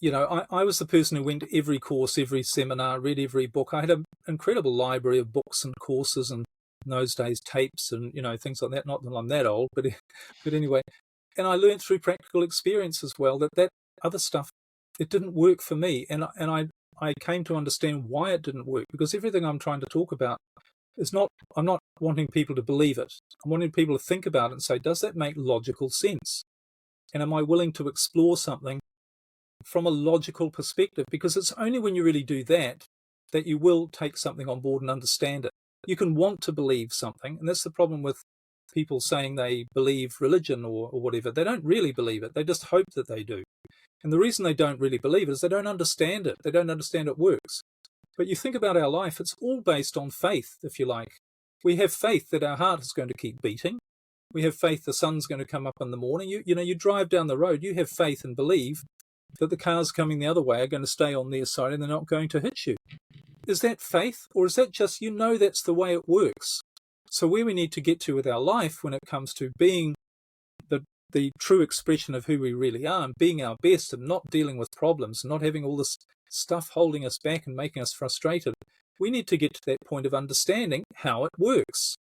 [SPEAKER 3] I was the person who went to every course, every seminar, read every book. I had an incredible library of books and courses, and in those days tapes and things like that. Not that I'm that old, but anyway. And I learned through practical experience as well that other stuff, it didn't work for me, and I came to understand why it didn't work, because everything I'm trying to talk about is not, I'm not wanting people to believe it. I'm wanting people to think about it and say, does that make logical sense? And am I willing to explore something from a logical perspective? Because it's only when you really do that you will take something on board and understand it. You can want to believe something, and that's the problem with people saying they believe religion or whatever. They don't really believe it. They just hope that they do. And the reason they don't really believe it is they don't understand it. They don't understand it works. But you think about our life, it's all based on faith, if you like. We have faith that our heart is going to keep beating. We have faith the sun's going to come up in the morning. You drive down the road, you have faith and believe that the cars coming the other way are going to stay on their side and they're not going to hit you. Is that faith, or is that just that's the way it works? So where we need to get to with our life when it comes to being the true expression of who we really are, and being our best, and not dealing with problems, and not having all this stuff holding us back and making us frustrated, we need to get to that point of understanding how it works.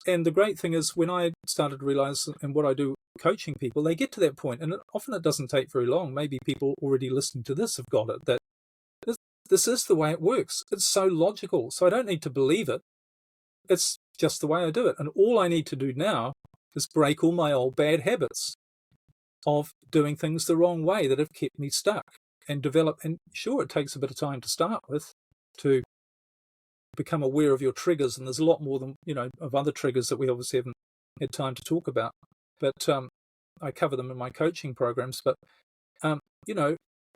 [SPEAKER 3] And the great thing is, when I started to realize, and what I do coaching people, they get to that point, and often it doesn't take very long. Maybe people already listening to this have got it, that this is the way it works. It's so logical. So I don't need to believe it. It's just the way I do it. And all I need to do now is break all my old bad habits of doing things the wrong way that have kept me stuck, and develop. And sure, it takes a bit of time to start with to become aware of your triggers. And there's a lot more than, of other triggers that we obviously haven't had time to talk about. But I cover them in my coaching programs. But,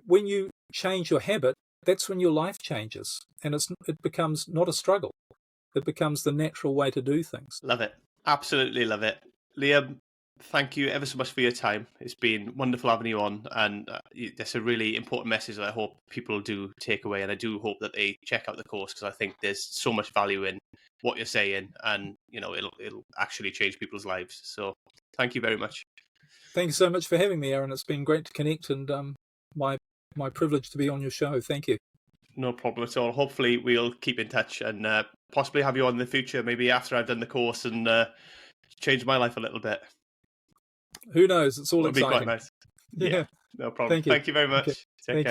[SPEAKER 3] when you change your habit, that's when your life changes, and it becomes not a struggle. It becomes the natural way to do things.
[SPEAKER 2] Love it. Absolutely love it. Liam, thank you ever so much for your time. It's been wonderful having you on, and that's a really important message that I hope people do take away, and I do hope that they check out the course, because I think there's so much value in what you're saying, and it'll actually change people's lives. So thank you very much.
[SPEAKER 3] Thank you so much for having me, Aaron. It's been great to connect, and my privilege to be on your show. Thank you.
[SPEAKER 2] No problem at all. Hopefully we'll keep in touch and possibly have you on in the future, maybe after I've done the course and changed my life a little bit.
[SPEAKER 3] Who knows? It's all
[SPEAKER 2] It'll be
[SPEAKER 3] exciting.
[SPEAKER 2] quite nice.
[SPEAKER 3] Yeah.
[SPEAKER 2] No problem.
[SPEAKER 3] Thank you.
[SPEAKER 2] Thank you very much.
[SPEAKER 3] Okay.
[SPEAKER 2] Take
[SPEAKER 3] Thank
[SPEAKER 2] care.
[SPEAKER 3] you.